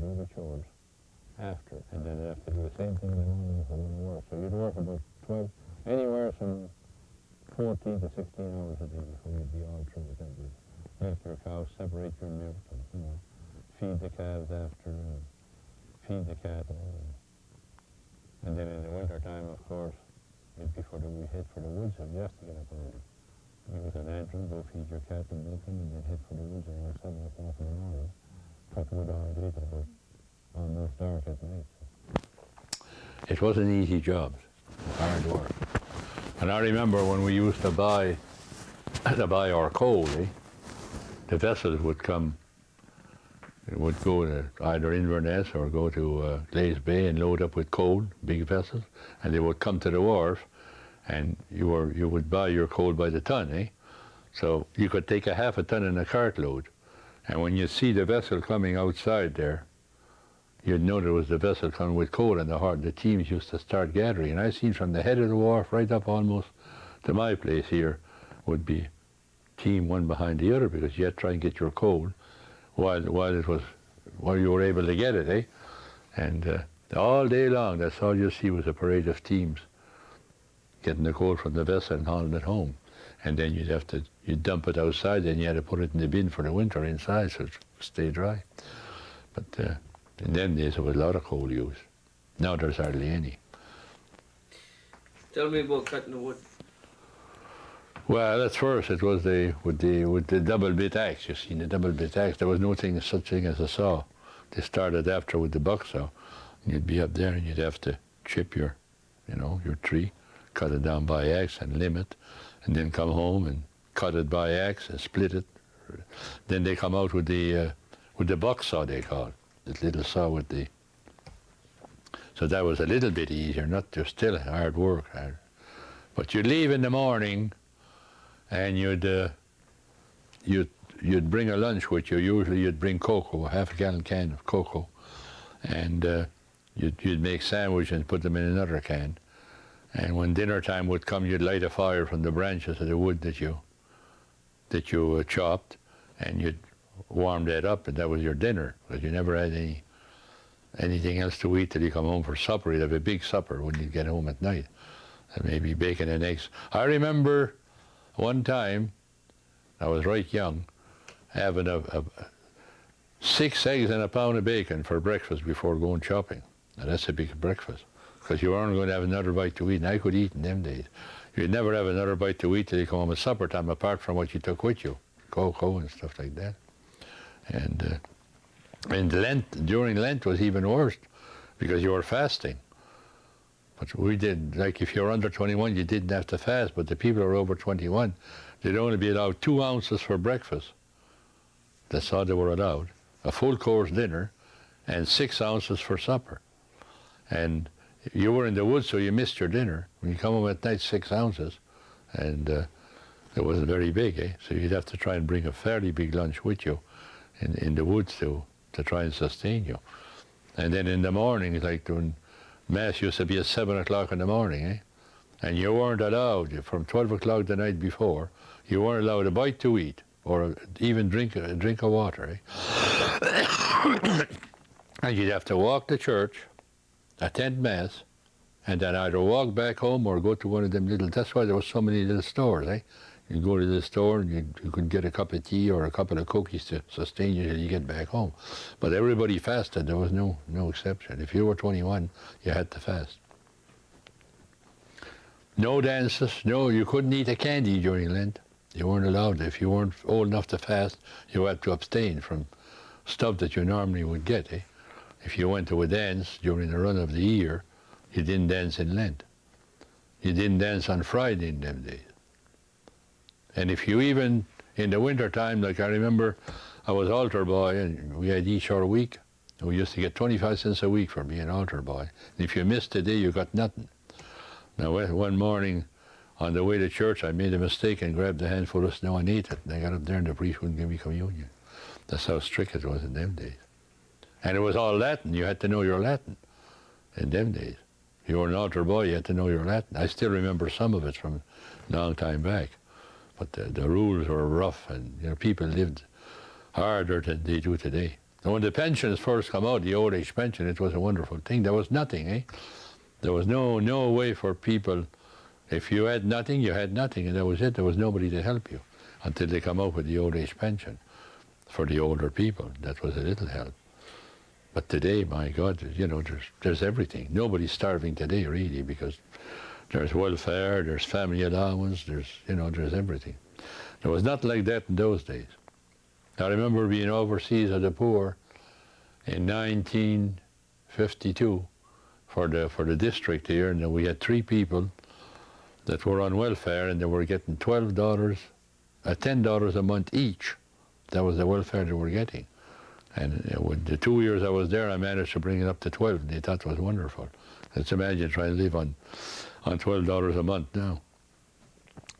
do the chores after. And then I'd have to do the same thing in the morning if I went to work. So you'd work about 12, anywhere from 14 to 16 hours a day before you'd be all through with that. Milk your cows, separate your milk, and, you know, feed the calves after, and feed the cattle. And then in the winter time, of course, before we head for the woods, so you have to get up early. It was an antrim, go feed your cat and milk and then head for the woods around 7 o'clock in the morning. Couple of hours later, but almost dark at night. It wasn't easy jobs, hard work. And I remember when we used to buy our coal, the vessels would come, would go to either Inverness or go to Glaze Bay and load up with coal, big vessels, and they would come to the wharf, and you would buy your coal by the ton, So you could take a half a ton in a cartload, and when you see the vessel coming outside there, you'd know there was the vessel coming with coal, and the teams used to start gathering. And I seen from the head of the wharf right up almost to my place here would be team one behind the other, because you had to try and get your coal while you were able to get it, And all day long, that's all you see was a parade of teams getting the coal from the vessel and hauling it home. And then you'd dump it outside, and you had to put it in the bin for the winter inside so it would stay dry. But in them days, there was a lot of coal use. Now there's hardly any. Tell me about cutting the wood. Well, at first it was with the double bit axe. You see, the double bit axe. There was no such thing as a saw. They started after with the buck saw. And you'd be up there, and you'd have to chip your tree, cut it down by axe and limb it, and then come home and cut it by axe and split it. Then they come out with the buck saw, they call it. This little saw with the. So that was a little bit easier, not just still hard work. But you'd leave in the morning, and you'd bring a lunch with you. Usually you'd bring cocoa, a half-gallon can of cocoa, and you'd make sandwiches and put them in another can. And when dinner time would come, you'd light a fire from the branches of the wood that you chopped, and you'd warm that up, and that was your dinner, because you never had anything else to eat till you come home for supper. You'd have a big supper when you get home at night, and maybe bacon and eggs. I remember one time, I was right young, having 6 eggs and a pound of bacon for breakfast before going shopping. Now that's a big breakfast, because you weren't going to have another bite to eat, and I could eat in them days. You'd never have another bite to eat till you come home at supper time, apart from what you took with you, cocoa and stuff like that. And during Lent was even worse, because you were fasting. But we did, like if you're under 21, you didn't have to fast, but the people who were over 21, they'd only be allowed 2 ounces for breakfast. That's all they were allowed. A full course dinner and 6 ounces for supper. And you were in the woods, so you missed your dinner. When you come home at night, 6 ounces, and it wasn't very big, So you'd have to try and bring a fairly big lunch with you in the woods to try and sustain you. And then in the morning, like when Mass used to be at 7 o'clock in the morning, And you weren't allowed, from 12 o'clock the night before, you weren't allowed a bite to eat, or even drink of water, And you'd have to walk to church, attend Mass, and then either walk back home or go to one of them little, that's why there were so many little stores, You'd go to the store and you could get a cup of tea or a couple of cookies to sustain you till you get back home. But everybody fasted, there was no exception. If you were 21, you had to fast. No dances, you couldn't eat a candy during Lent. You weren't allowed. If you weren't old enough to fast, you had to abstain from stuff that you normally would get, If you went to a dance during the run of the year, you didn't dance in Lent. You didn't dance on Friday in them days. And if you even, in the winter time, like I remember, I was altar boy, and we had each our week. And we used to get 25 cents a week for being altar boy. And if you missed a day, you got nothing. Now, one morning, on the way to church, I made a mistake and grabbed a handful of snow and ate it. And I got up there, and the priest wouldn't give me communion. That's how strict it was in them days. And it was all Latin. You had to know your Latin in them days. If you were an altar boy, you had to know your Latin. I still remember some of it from a long time back. But the rules were rough, and people lived harder than they do today. And when the pensions first come out, the old age pension, it was a wonderful thing. There was nothing, There was no way for people. If you had nothing, you had nothing, and that was it. There was nobody to help you until they come out with the old age pension for the older people. That was a little help. But today, my God, there's everything. Nobody's starving today, really, because there's welfare, there's family allowance, there's everything. It was not like that in those days. I remember being overseas at the poor in 1952 for the district here, and we had 3 people that were on welfare, and they were getting $12, $10 a month each. That was the welfare they were getting. And with the 2 years I was there, I managed to bring it up to 12, and they thought it was wonderful. Let's imagine trying to live on $12 a month now.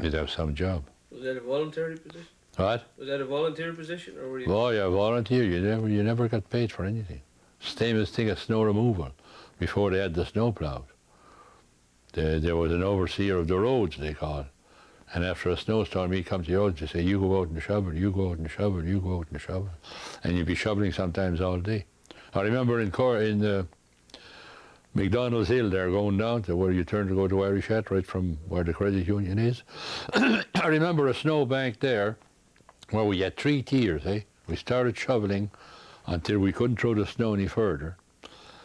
You'd have some job. Was that a voluntary position? What? Was that a volunteer position, or were you? Oh yeah, volunteer. You never got paid for anything. Same as thing as snow removal. Before they had the snow plows, there was an overseer of the roads, they call it. And after a snowstorm, he'd come to the roads and say, "You go out and shovel, you go out and shovel, you go out and shovel," and you'd be shoveling sometimes all day. I remember in McDonald's Hill there, going down to where you turn to go to Irish Hat, right from where the credit union is. I remember a snowbank there where we had 3 tiers, eh? We started shoveling until we couldn't throw the snow any further.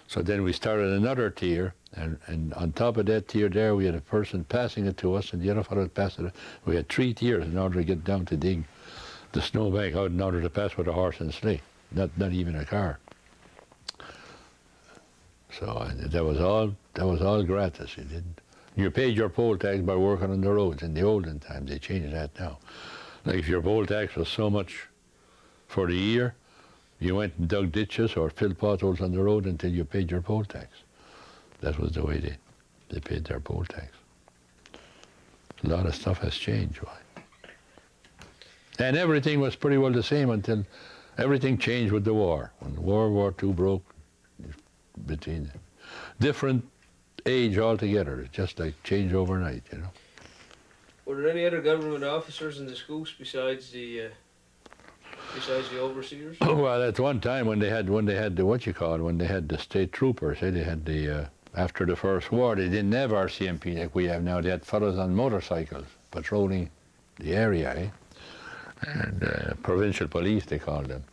So then we started another tier, and on top of that tier there, we had a person passing it to us, and the other fellow passed it. We had 3 tiers in order to get down to dig the snowbank out in order to pass with a horse and sleigh, not even a car. So that was all gratis. You paid your poll tax by working on the roads in the olden times. They changed that now. Like if your poll tax was so much for the year, you went and dug ditches or filled potholes on the road until you paid your poll tax. That was the way they paid their poll tax. A lot of stuff has changed. Why? And everything was pretty well the same until everything changed with the war. When World War II broke, between different age altogether. It just like changed overnight, you know. Were there any other government officers in the schools besides the overseers? Well, at one time when they had when they had the state troopers, they had the after the first war, they didn't have RCMP like we have now. They had fellows on motorcycles patrolling the area, eh? And provincial police, they called them.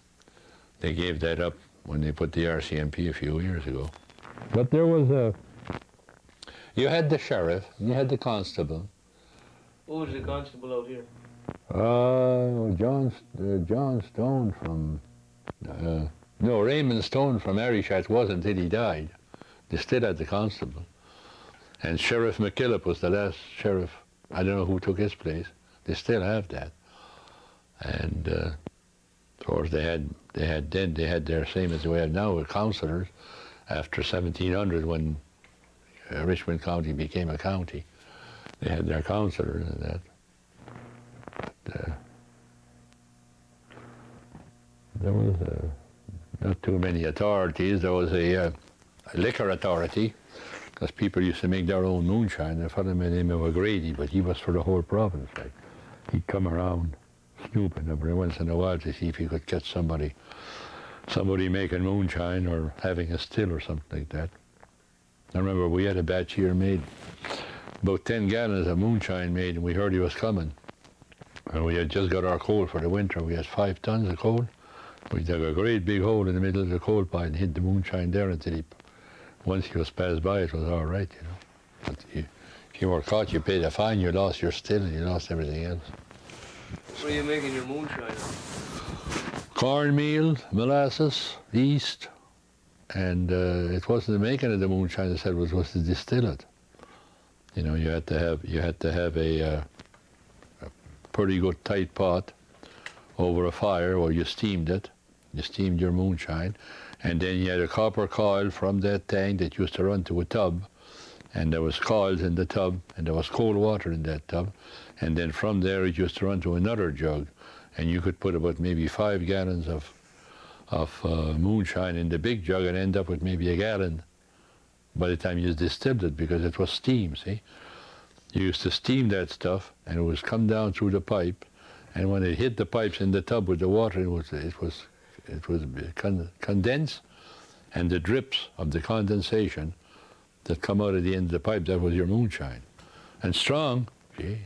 They gave that up when they put the RCMP a few years ago. But there was you had the sheriff, and you had the constable. Who was the constable out here? John Stone from, no, Raymond Stone from Arishat was until he died. They still had the constable. And Sheriff McKillop was the last sheriff. I don't know who took his place. They still have that. And of course they had their same as we have now with councillors after 1700 when Richmond County became a county. They had their councillors and that. But, there was not too many authorities. There was a liquor authority because people used to make their own moonshine. A fellow by the name of O'Grady, but he was for the whole province. Like, he'd come around snooping every once in a while to see if he could catch somebody making moonshine or having a still or something like that. I remember we had a batch here made, about 10 gallons of moonshine made, and we heard he was coming. And we had just got our coal for the winter. We had 5 tons of coal. We dug a great big hole in the middle of the coal pile and hid the moonshine there until once he was passed by, it was all right, you know. But if you were caught, you paid a fine, you lost your still, and you lost everything else. What are you making your moonshine of? Cornmeal, molasses, yeast, and it wasn't the making of the moonshine, they said, it was to distill it. You know, you had to have a pretty good tight pot over a fire where you steamed it. You steamed your moonshine, and then you had a copper coil from that tank that used to run to a tub, and there was coils in the tub, and there was cold water in that tub, and then from there it used to run to another jug, and you could put about maybe 5 gallons of moonshine in the big jug and end up with maybe a gallon by the time you distilled it, because it was steam, see? You used to steam that stuff, and it was come down through the pipe, and when it hit the pipes in the tub with the water, it was condensed, and the drips of the condensation that come out of the end of the pipe, that was your moonshine. And strong, gee,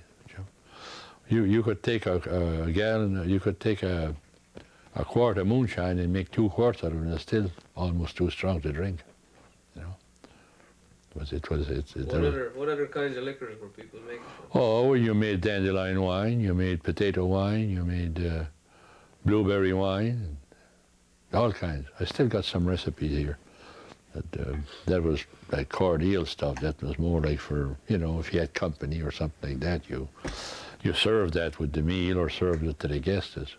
you could take a gallon, you could take a quart of moonshine and make 2 quarts out of it, and it's still almost too strong to drink, you know. What other kinds of liquors were people making? Oh, you made dandelion wine, you made potato wine, you made blueberry wine, all kinds. I still got some recipes here. That was like cordial stuff. That was more like for, if you had company or something like that, you served that with the meal or served it to the guests.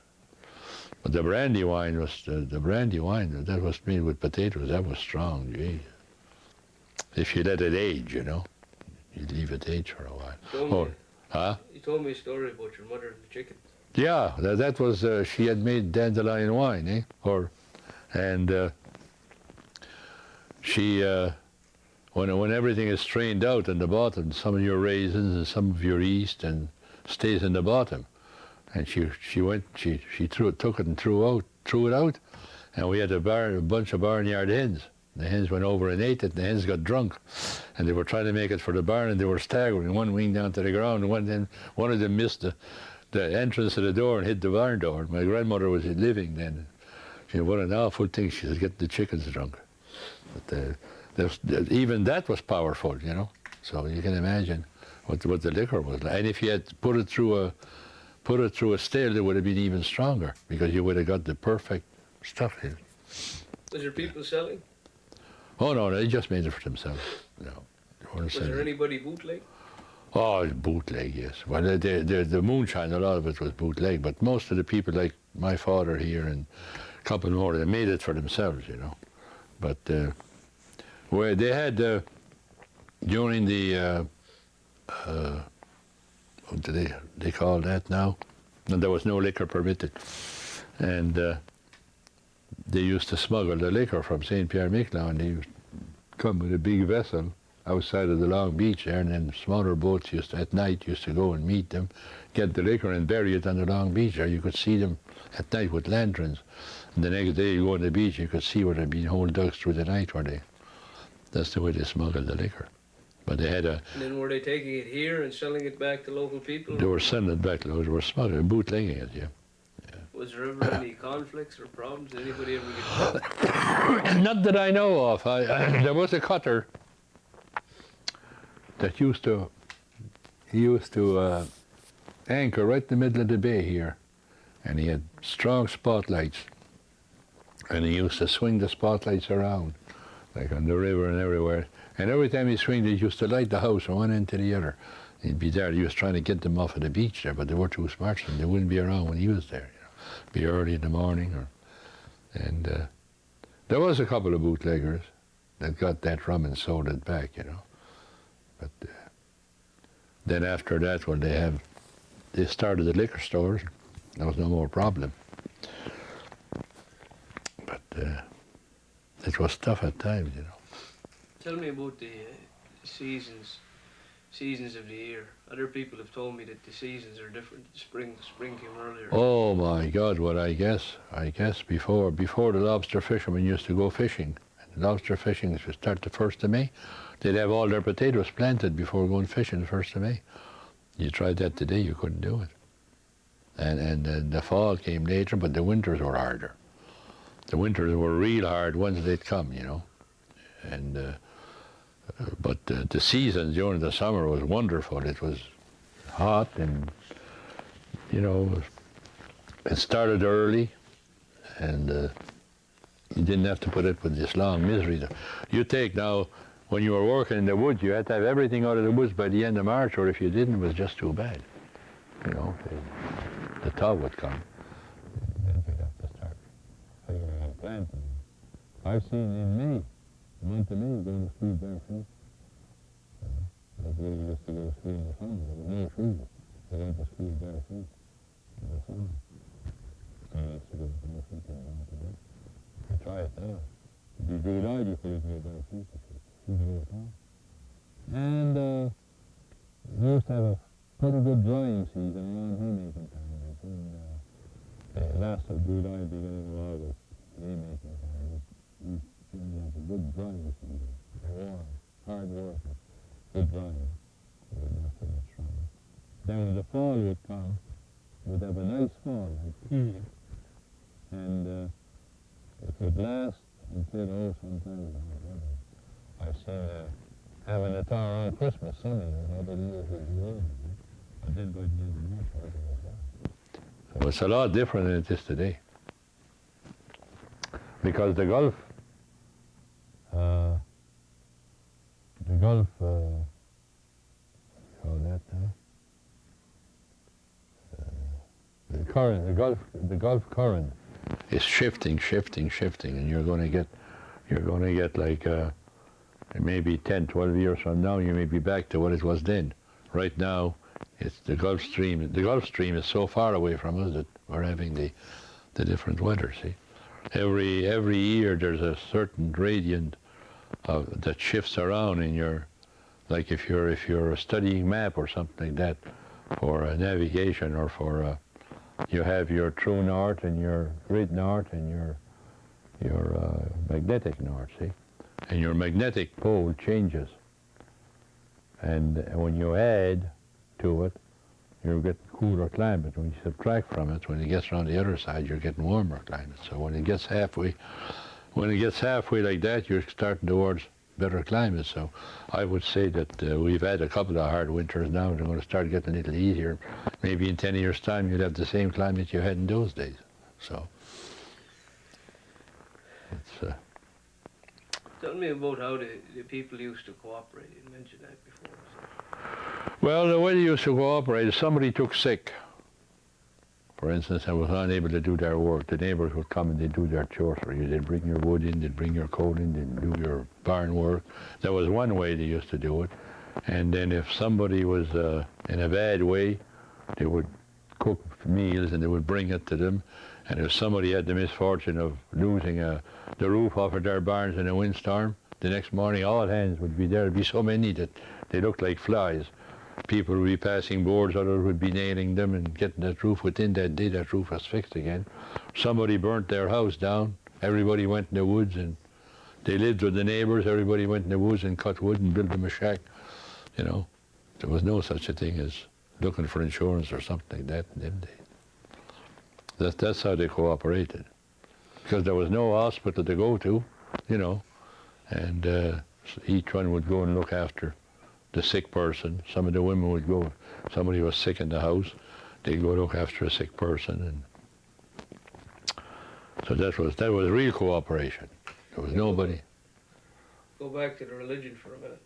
But the brandy wine that was made with potatoes. That was strong. Gee. If you let it age, you'd leave it age for a while. You told me a story about your mother and the chicken. Yeah, that was she had made dandelion wine, and she when everything is strained out in the bottom, some of your raisins and some of your yeast and stays in the bottom, and she took it and threw it out, and we had a bunch of barnyard hens. The hens went over and ate it, and the hens got drunk, and they were trying to make it for the barn, and they were staggering, one wing down to the ground, and one of them missed the entrance to the door and hit the barn door. My grandmother was living then. She said, what an awful thing, she said, get the chickens drunk. But even that was powerful, So you can imagine what the liquor was like. And if you had put it through a still, it would have been even stronger, because you would have got the perfect stuff in. Was there people selling? Oh no, they just made it for themselves. Was there anybody bootleg? Oh, bootleg, yes. Well, the moonshine, a lot of it was bootleg, but most of the people, like my father here and a couple more, they made it for themselves, But where they had during the what do they call that now? And there was no liquor permitted, and they used to smuggle the liquor from St. Pierre-Miquelon, and they used to come with a big vessel outside of the long beach there, and then smaller boats at night used to go and meet them, get the liquor and bury it on the long beach there. You could see them at night with lanterns, and the next day you go on the beach, you could see where they'd been whole ducks through the night, that's the way they smuggled the liquor. But they had And then were they taking it here and selling it back to local people? They were sending it back to those who were smuggling, bootlegging it, yeah. Was there ever any conflicts or problems? Did anybody ever get Not that I know of. There was a cutter that used to anchor right in the middle of the bay here, and he had strong spotlights, and he used to swing the spotlights around, like on the river and everywhere. And every time he swung, it used to light the house from one end to the other. He'd be there. He was trying to get them off of the beach there, but they were too smart, and they wouldn't be around when he was there. Be early in the morning, and there was a couple of bootleggers that got that rum and sold it back, But then after that, when they started the liquor stores, there was no more problem. But it was tough at times, Tell me about the seasons of the year. Other people have told me that the seasons are different. Spring came earlier. Oh my God! What I guess before the lobster fishermen used to go fishing. And the lobster fishing would start the 1st of May. They'd have all their potatoes planted before going fishing the 1st of May. You tried that today, you couldn't do it. And the fall came later, but the winters were harder. The winters were real hard once they'd come, And but the season during the summer was wonderful. It was hot, and it started early, and you didn't have to put up with this long misery. You take now, when you were working in the woods, you had to have everything out of the woods by the end of March, or if you didn't, it was just too bad. The thaw would come. Then you'd have to start figuring out planting. I've seen in May, the month of May, going to school barefoot. That's where we used to go to school in the summer. There was no shoes. They went to school barefoot in the summer. So I used to go barefoot and down to bed. You try it now. If you go out, you couldn't go barefoot. You go down. And we used to have a pretty good drying season around haymaking time. The last of July, beginning of August, haymaking time. We generally have a good drying season. Warm, hard work, good drying. We would not so much rain. Then when the fall would come, we'd have a nice fall, and it would last until, sometimes, I've seen having a tower on Christmas Sunday, and other years as well. I did by the end of March, I think it was. So it's a lot different than it is today. Because the Gulf, call that now? The Gulf current is shifting, and you're going to get like maybe 10, 12 years from now, you may be back to what it was then. Right now, it's the Gulf Stream. The Gulf Stream is so far away from us that we're having the different weather. See, every year there's a certain gradient that shifts around in your, like if you're studying map or something like that, for navigation or for you have your true north and your grid north and your magnetic north, see? And your magnetic pole changes. And when you add to it, you're getting cooler climate. When you subtract from it, when it gets around the other side, you're getting warmer climate. So when it gets halfway like that, you're starting towards better climate. So I would say that we've had a couple of hard winters now. They're going to start getting a little easier. Maybe in 10 years' time, you'd have the same climate you had in those days. So it's. Tell me about how the people used to cooperate. You mentioned that before. So. Well, the way they used to cooperate, if somebody took sick, for instance, and was unable to do their work, the neighbors would come and they'd do their chores for you. They'd bring your wood in, they'd bring your coal in, they'd do your barn work. That was one way they used to do it. And then if somebody was in a bad way, they would cook meals and they would bring it to them. And if somebody had the misfortune of losing the roof off of their barns in a windstorm, the next morning all hands would be there. There'd be so many that they looked like flies. People would be passing boards, others would be nailing them and getting that roof. Within that day, that roof was fixed again. Somebody burnt their house down. Everybody went in the woods and they lived with the neighbors. Everybody went in the woods and cut wood and built them a shack. You know, there was no such a thing as looking for insurance or something like that in them days. That's how they cooperated, because there was no hospital to go to, you know, and each one would go and look after the sick person. Some of the women would go, if somebody was sick in the house, they'd go look after a sick person, and so that was real cooperation. There was nobody. Go back to the religion for a minute.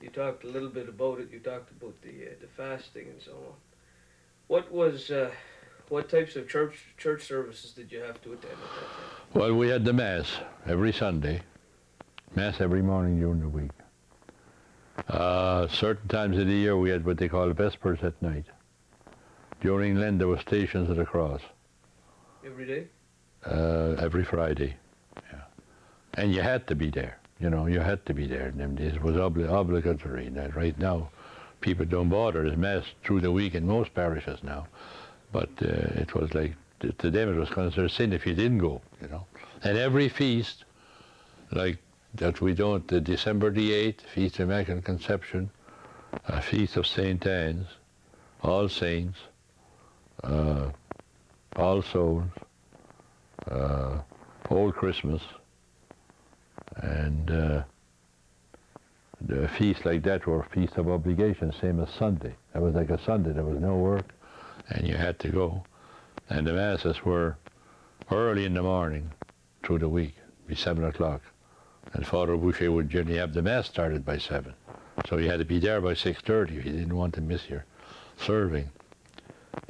You talked a little bit about it. You talked about the fasting and so on. What types of church services did you have to attend at that time? Well, we had the Mass every Sunday, Mass every morning during the week. Certain times of the year we had what they call Vespers at night. During Lent there were Stations of the Cross. Every day? Every Friday, yeah. And you had to be there, you know, you had to be there in them days. It was obligatory. That right now, people don't bother. There's Mass through the week in most parishes now. But it was like, to them it was considered sin if you didn't go, you know. And every feast, like that we don't, the December the 8th, Feast of Immaculate Conception, Feast of St. Anne's, All Saints, All Souls, Old Christmas, and the feasts like that were feasts of obligation, same as Sunday. That was like a Sunday, there was no work, and you had to go. And the Masses were early in the morning through the week, be 7 o'clock. And Father Boucher would generally have the Mass started by 7. So you had to be there by 6:30 if you didn't want to miss your serving.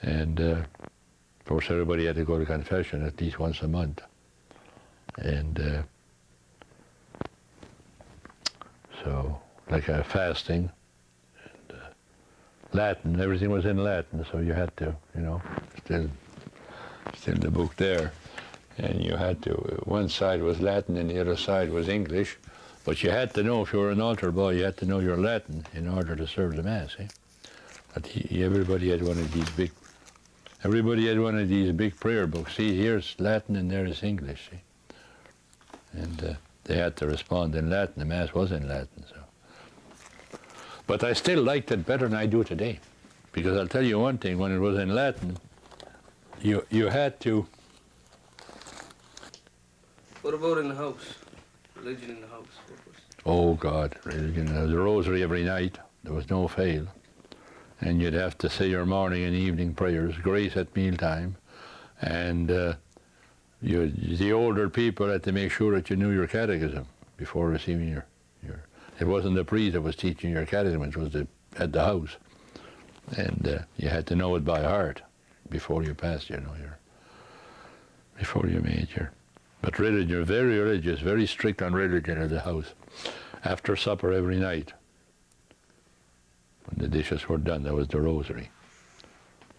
And of course everybody had to go to confession at least once a month. And so, like fasting, and Latin, everything was in Latin, so you had to, you know, still the book there. And you had to, one side was Latin and the other side was English, but you had to know, if you were an altar boy, you had to know your Latin in order to serve the Mass. Eh? But everybody had one of these big prayer books. See, here's Latin and there is English. See? And they had to respond in Latin. The Mass was in Latin. So. But I still liked it better than I do today, because I'll tell you one thing, when it was in Latin, you had to. What about in the house? Religion in the house. What was? Oh God, religion. The rosary every night. There was no fail. And you'd have to say your morning and evening prayers, grace at mealtime, and the older people had to make sure that you knew your catechism before receiving your. It wasn't the priest that was teaching your catechism; it was at the house, and you had to know it by heart before you passed. Before you made your. But religion, you're very religious, very strict on religion at the house. After supper every night, when the dishes were done, there was the rosary.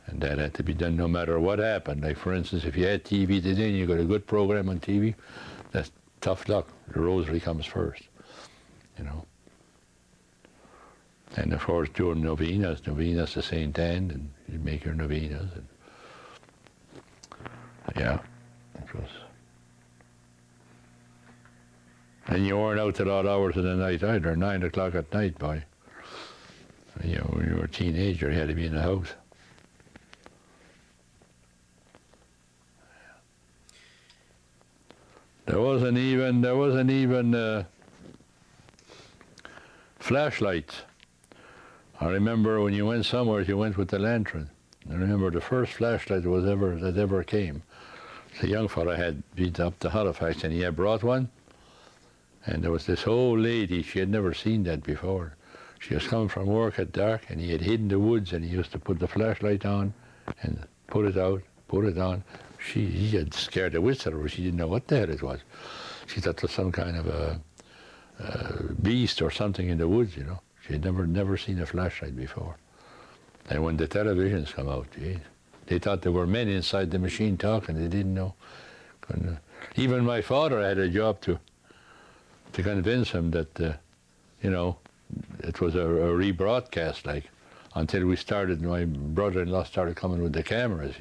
And that had to be done no matter what happened. Like, for instance, if you had TV today and you got a good program on TV, that's tough luck. The rosary comes first, And, of course, during novenas to St. Anne, and you make your novenas. And, yeah, it was. And you weren't out at odd hours of the night either, 9 o'clock at night, boy. When you were a teenager, you had to be in the house. There wasn't even flashlights. I remember when you went somewhere, you went with the lantern. I remember the first flashlight that ever came. The young fellow had been up to Halifax, and he had brought one. And there was this old lady, she had never seen that before. She was coming from work at dark, and he had hidden the woods, and he used to put the flashlight on and put it out, put it on. He had scared the wits out of her. She didn't know what the hell it was. She thought it was some kind of a beast or something in the woods, She had never seen a flashlight before. And when the televisions come out, geez, they thought there were men inside the machine talking. They didn't know. Even my father had a job to convince him that, it was a rebroadcast, like, until my brother-in-law started coming with the cameras,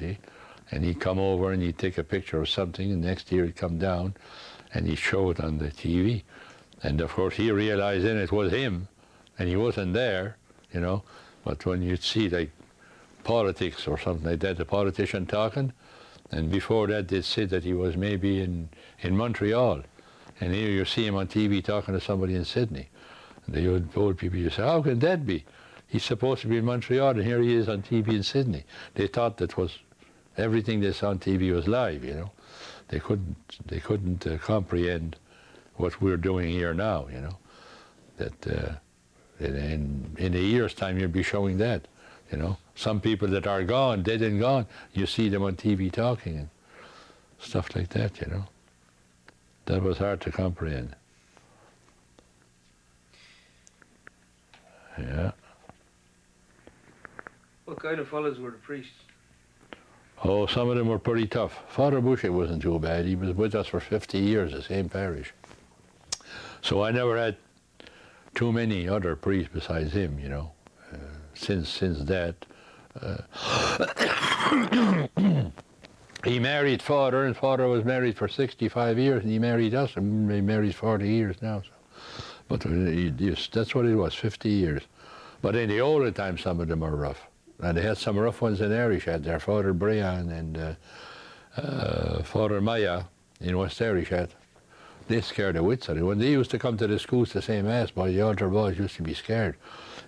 and he'd come over and he'd take a picture of something, and next year he'd come down and he'd show it on the TV. And of course he realized then it was him, and he wasn't there, But when you'd see, like, politics or something like that, the politician talking, and before that they'd say that he was maybe in Montreal. And here you see him on TV talking to somebody in Sydney. And the old people, you say, how can that be? He's supposed to be in Montreal, and here he is on TV in Sydney. They thought that everything they saw on TV was live, They couldn't comprehend what we're doing here now, That in a year's time you'll be showing that, Some people that are gone, dead and gone, you see them on TV talking and stuff like that, That was hard to comprehend. Yeah. What kind of fellows were the priests? Oh, some of them were pretty tough. Father Boucher wasn't too bad. He was with us for 50 years, the same parish. So I never had too many other priests besides him, since that. He married Father, and Father was married for 65 years, and he married us, and he married 40 years now. So. But that's what it was, 50 years. But in the older times, some of them were rough. And they had some rough ones in Irish, had their Father Brian and Father Maya in West Irish had. They scared the wits out of it. When they used to come to the schools to say Mass, boy, the altar boys used to be scared.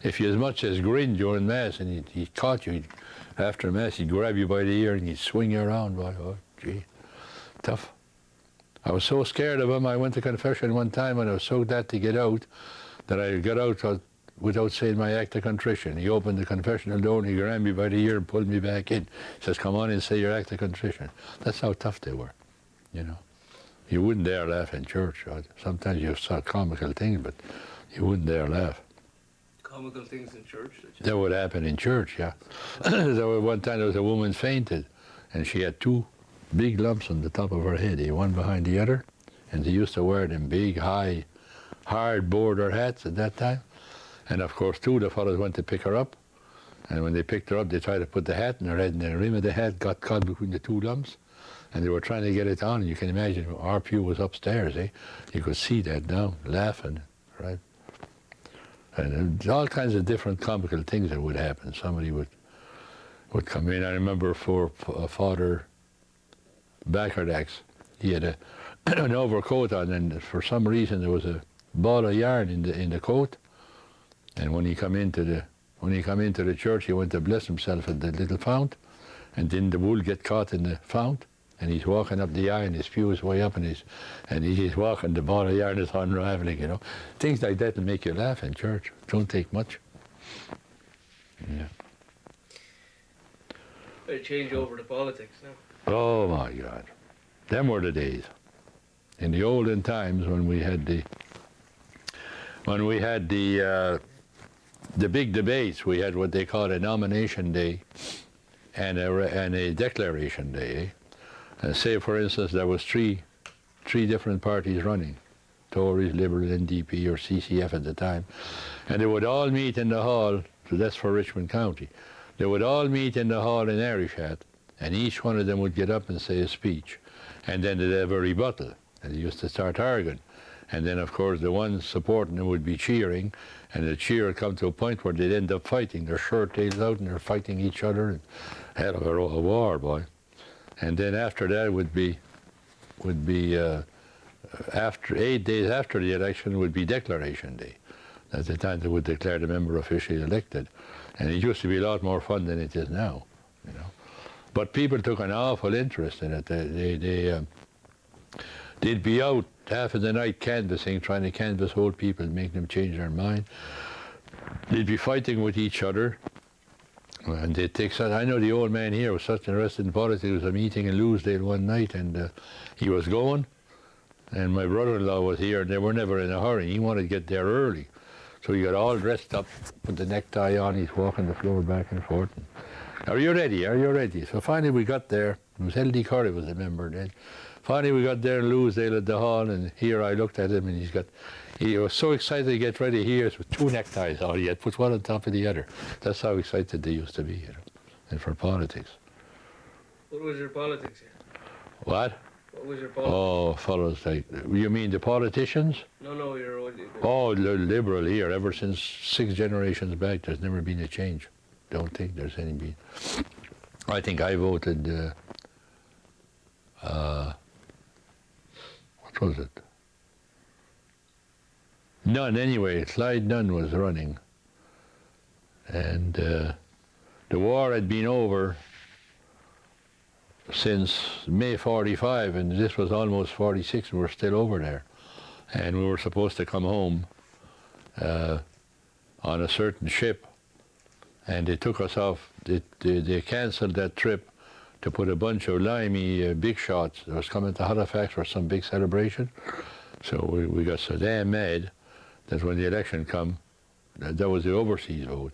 If you as much as grinned during Mass and he caught you, after Mass, he'd grab you by the ear and he'd swing you around, boy. Oh, gee, tough. I was so scared of him, I went to confession one time and I was so glad to get out that I got out without saying my act of contrition. He opened the confessional door and he grabbed me by the ear and pulled me back in. He says, come on and say your act of contrition. That's how tough they were, You wouldn't dare laugh in church. Sometimes you saw comical things, but you wouldn't dare laugh. Comical things in church? That would happen in church, yeah. One time there was a woman fainted, and she had two big lumps on the top of her head, one behind the other, and they used to wear them big, high, hard border hats at that time. And of course, two of the fellows went to pick her up, and when they picked her up, they tried to put the hat in her head, and the rim of the hat got caught between the two lumps, and they were trying to get it on, and you can imagine our pew was upstairs, You could see that now, laughing, right? And all kinds of different comical things that would happen. Somebody would come in. I remember for Father Bachardax, he had an overcoat on, and for some reason there was a ball of yarn in the coat. And when he come into the church, he went to bless himself at the little fount, and then the wool get caught in the fount, and he's walking up the yarn, his pew is way up, and he's walking, the ball of yarn is unraveling, you know. Things like that will make you laugh in church. Don't take much. Yeah. Better change over to politics now. Oh my God, them were the days. In the olden times when we had the big debates, we had what they called a nomination day and a declaration day. Say, for instance, there was three different parties running, Tories, Liberal, NDP, or CCF at the time, and they would all meet in the hall. So that's for Richmond County. They would all meet in the hall in Arishat, and each one of them would get up and say a speech, and then they'd have a rebuttal, and they used to start arguing. And then, of course, the ones supporting them would be cheering, and the cheer would come to a point where they'd end up fighting. Their shirt tails out, and they're fighting each other, and hell of a war, boy. And then after that would be after 8 days after the election would be Declaration Day. At the time they would declare the member officially elected, and it used to be a lot more fun than it is now, you know. But people took an awful interest in it. They'd be out half of the night canvassing, trying to canvass old people and make them change their mind. They'd be fighting with each other, and they'd take such. I know the old man here was such interested in politics. There was a meeting in Louisdale one night, and he was going, and my brother-in-law was here, and they were never in a hurry. He wanted to get there early. So he got all dressed up, put the necktie on, he's walking the floor back and forth. And, are you ready? Are you ready? So finally we got there. It was L.D. Curry was the member then. Finally we got there in Louisdale at the hall, and here I looked at him, and he was so excited to get ready here with two neckties on. He had put one on top of the other. That's how excited they used to be, you know, and for politics. What was your politics here? What? What was your politics? Oh, fellows, like, you mean the politicians? No, you're old. Oh, liberal here. Ever since 6 generations back, there's never been a change. Don't think there's any been. I think I voted, what was it? Nunn, anyway. Clyde Nunn was running. And the war had been over since May 45, and this was almost 46, and we're still over there. And we were supposed to come home on a certain ship, and they took us off. They canceled that trip to put a bunch of limey big shots that was coming to Halifax for some big celebration. So we got so damn mad that when the election come, that was the overseas vote.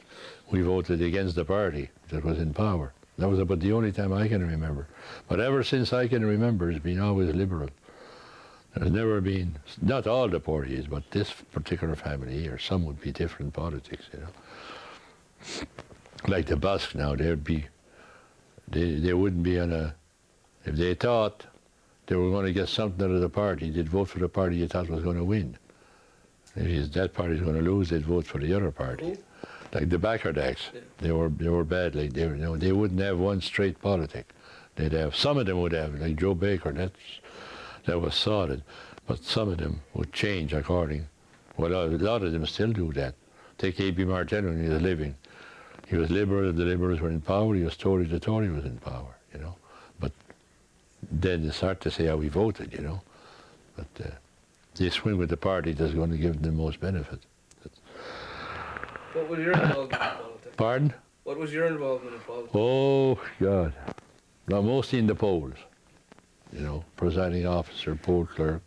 We voted against the party that was in power. That was about the only time I can remember. But ever since I can remember, it's been always liberal. There's never been, not all the Poiriers, but this particular family here. Some would be different politics, you know. Like the Basques now, they wouldn't be on a, if they thought they were going to get something out of the party, they'd vote for the party they thought was going to win. If that party's going to lose, they'd vote for the other party. Like the Backerdacks, yeah. They were bad. Like they wouldn't have one straight politic. They'd have, some of them would have, like Joe Baker, that was solid, but some of them would change according. Well, a lot of them still do that. Take A.B. Martin when he was living. He was liberal, the liberals were in power. He was Tory, the Tory was in power, you know. But then it's hard to say how he voted, you know. But they swing with the party that's going to give them the most benefit. What was your involvement in politics? Pardon? What was your involvement in politics? Oh, God. Well, mostly in the polls. You know, presiding officer, poll clerk,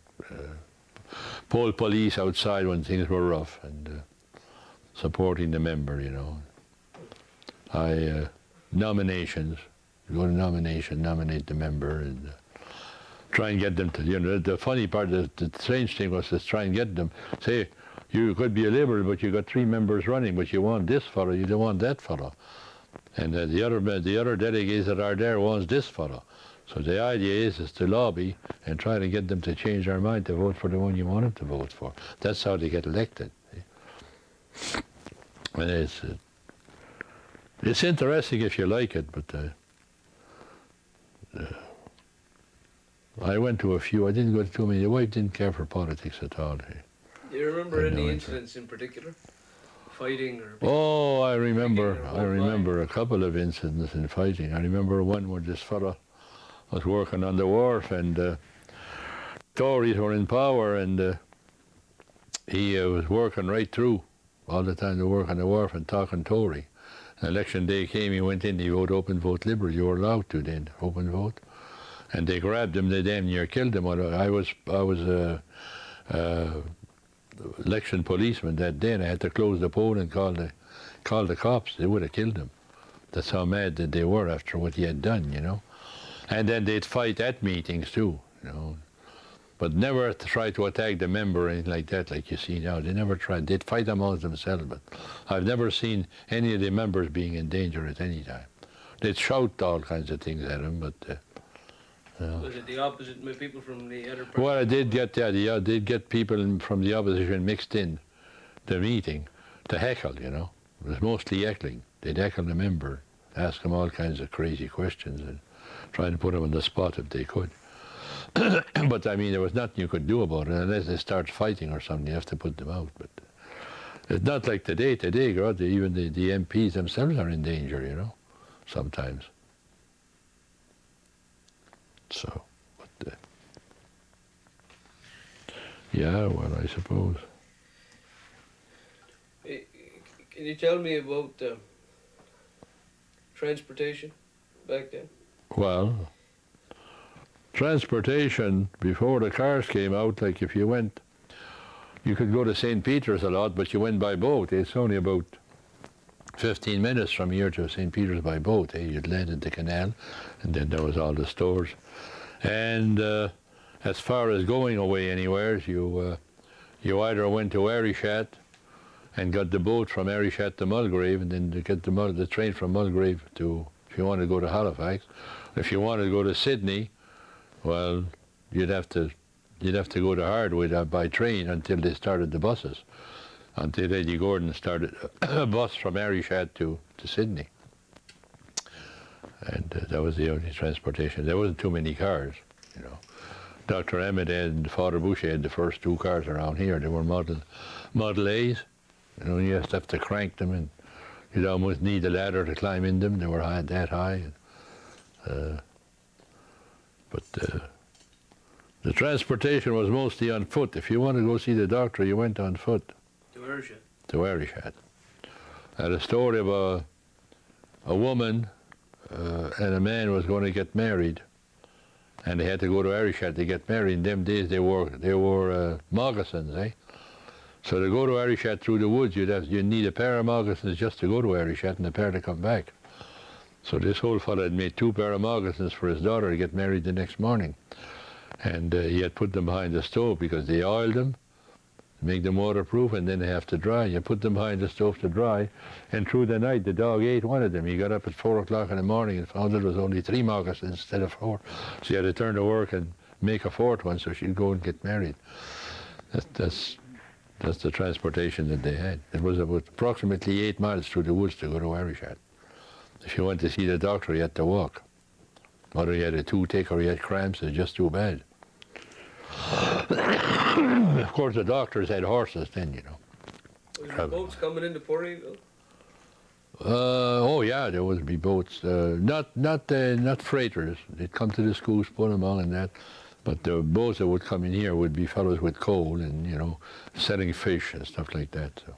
poll police outside when things were rough, and supporting the member, you know. Nominations, go to nomination, nominate the member, and try and get them to, you know, the funny part, the strange thing was to try and get them, say, you could be a liberal, but you got 3 members running, but you want this fellow, you don't want that fellow. And the other delegates that are there wants this fellow. So the idea is to lobby and try to get them to change their mind to vote for the one you want them to vote for. That's how they get elected. And it's interesting if you like it, but I went to a few. I didn't go to too many. The wife didn't care for politics at all. Do you remember Had any no interest. incidents in particular? Fighting or Oh, I remember. Drinking or I what remember a couple of incidents in fighting. I remember one where this fella was working on the wharf, and Tories were in power, and he was working right through all the time to work on the wharf and talking Tory. Election day came, he went in, he voted open vote Liberal. You were allowed to then, open vote. And they grabbed him, they damn near killed him. I was a election policeman that day, and I had to close the poll and call the cops. They would have killed him. That's how mad that they were after what he had done, you know. And then they'd fight at meetings too, you know. But never try to attack the member or anything like that, like you see now. They never tried. They'd fight amongst themselves, but I've never seen any of the members being in danger at any time. They'd shout all kinds of things at them, but... was it the opposite, people from the other party? Well, I did get did get people from the opposition mixed in the meeting to heckle, you know. It was mostly heckling. They'd heckle the member, ask him all kinds of crazy questions and try and put him on the spot if they could. But I mean, there was nothing you could do about it unless they start fighting or something. You have to put them out. But it's not like today. Today, God, even the MPs themselves are in danger, you know, sometimes. So, but yeah, well, I suppose. Can you tell me about transportation back then? Well, transportation before the cars came out, like if you went, you could go to St. Peter's a lot, but you went by boat. It's only about 15 minutes from here to St. Peter's by boat. You'd land at the canal, and then there was all the stores. And as far as going away anywhere, you either went to Arishat and got the boat from Arishat to Mulgrave, and then to get the train from Mulgrave to, if you wanted to go to Halifax. If you wanted to go to Sydney, well, you'd have to go to Hardwood by train until they started the buses, until Eddie Gordon started a bus from Arishat to Sydney. And that was the only transportation. There wasn't too many cars, you know. Dr. Emmett and Father Boucher had the first two cars around here. They were Model A's. You know, you have to crank them, and you'd almost need a ladder to climb in them. They were that high. But the transportation was mostly on foot. If you wanted to go see the doctor, you went on foot. To Ayrshire? To Ayrshire. I had a story of a woman and a man was going to get married, and they had to go to Ayrshire to get married. In them days, they wore moccasins, eh? So to go to Ayrshire through the woods, you'd need a pair of moccasins just to go to Ayrshire and a pair to come back. So this old fellow had made 2 pair of moccasins for his daughter to get married the next morning. And he had put them behind the stove because they oiled them, make them waterproof, and then they have to dry. You put them behind the stove to dry, and through the night the dog ate one of them. He got up at 4 o'clock in the morning and found there was only 3 moccasins instead of 4. So he had to turn to work and make a 4th one so she'd go and get married. That's the transportation that they had. It was about approximately 8 miles through the woods to go to Ayrshire. If you went to see the doctor, you had to walk. Whether you had a toothache or you had cramps, it's just too bad. Of course, the doctors had horses then, you know. Was there boats coming into Poirier? Oh yeah, there would be boats. Not freighters. They'd come to the schools, put them on and that. But the boats that would come in here would be fellows with coal and, you know, selling fish and stuff like that. So.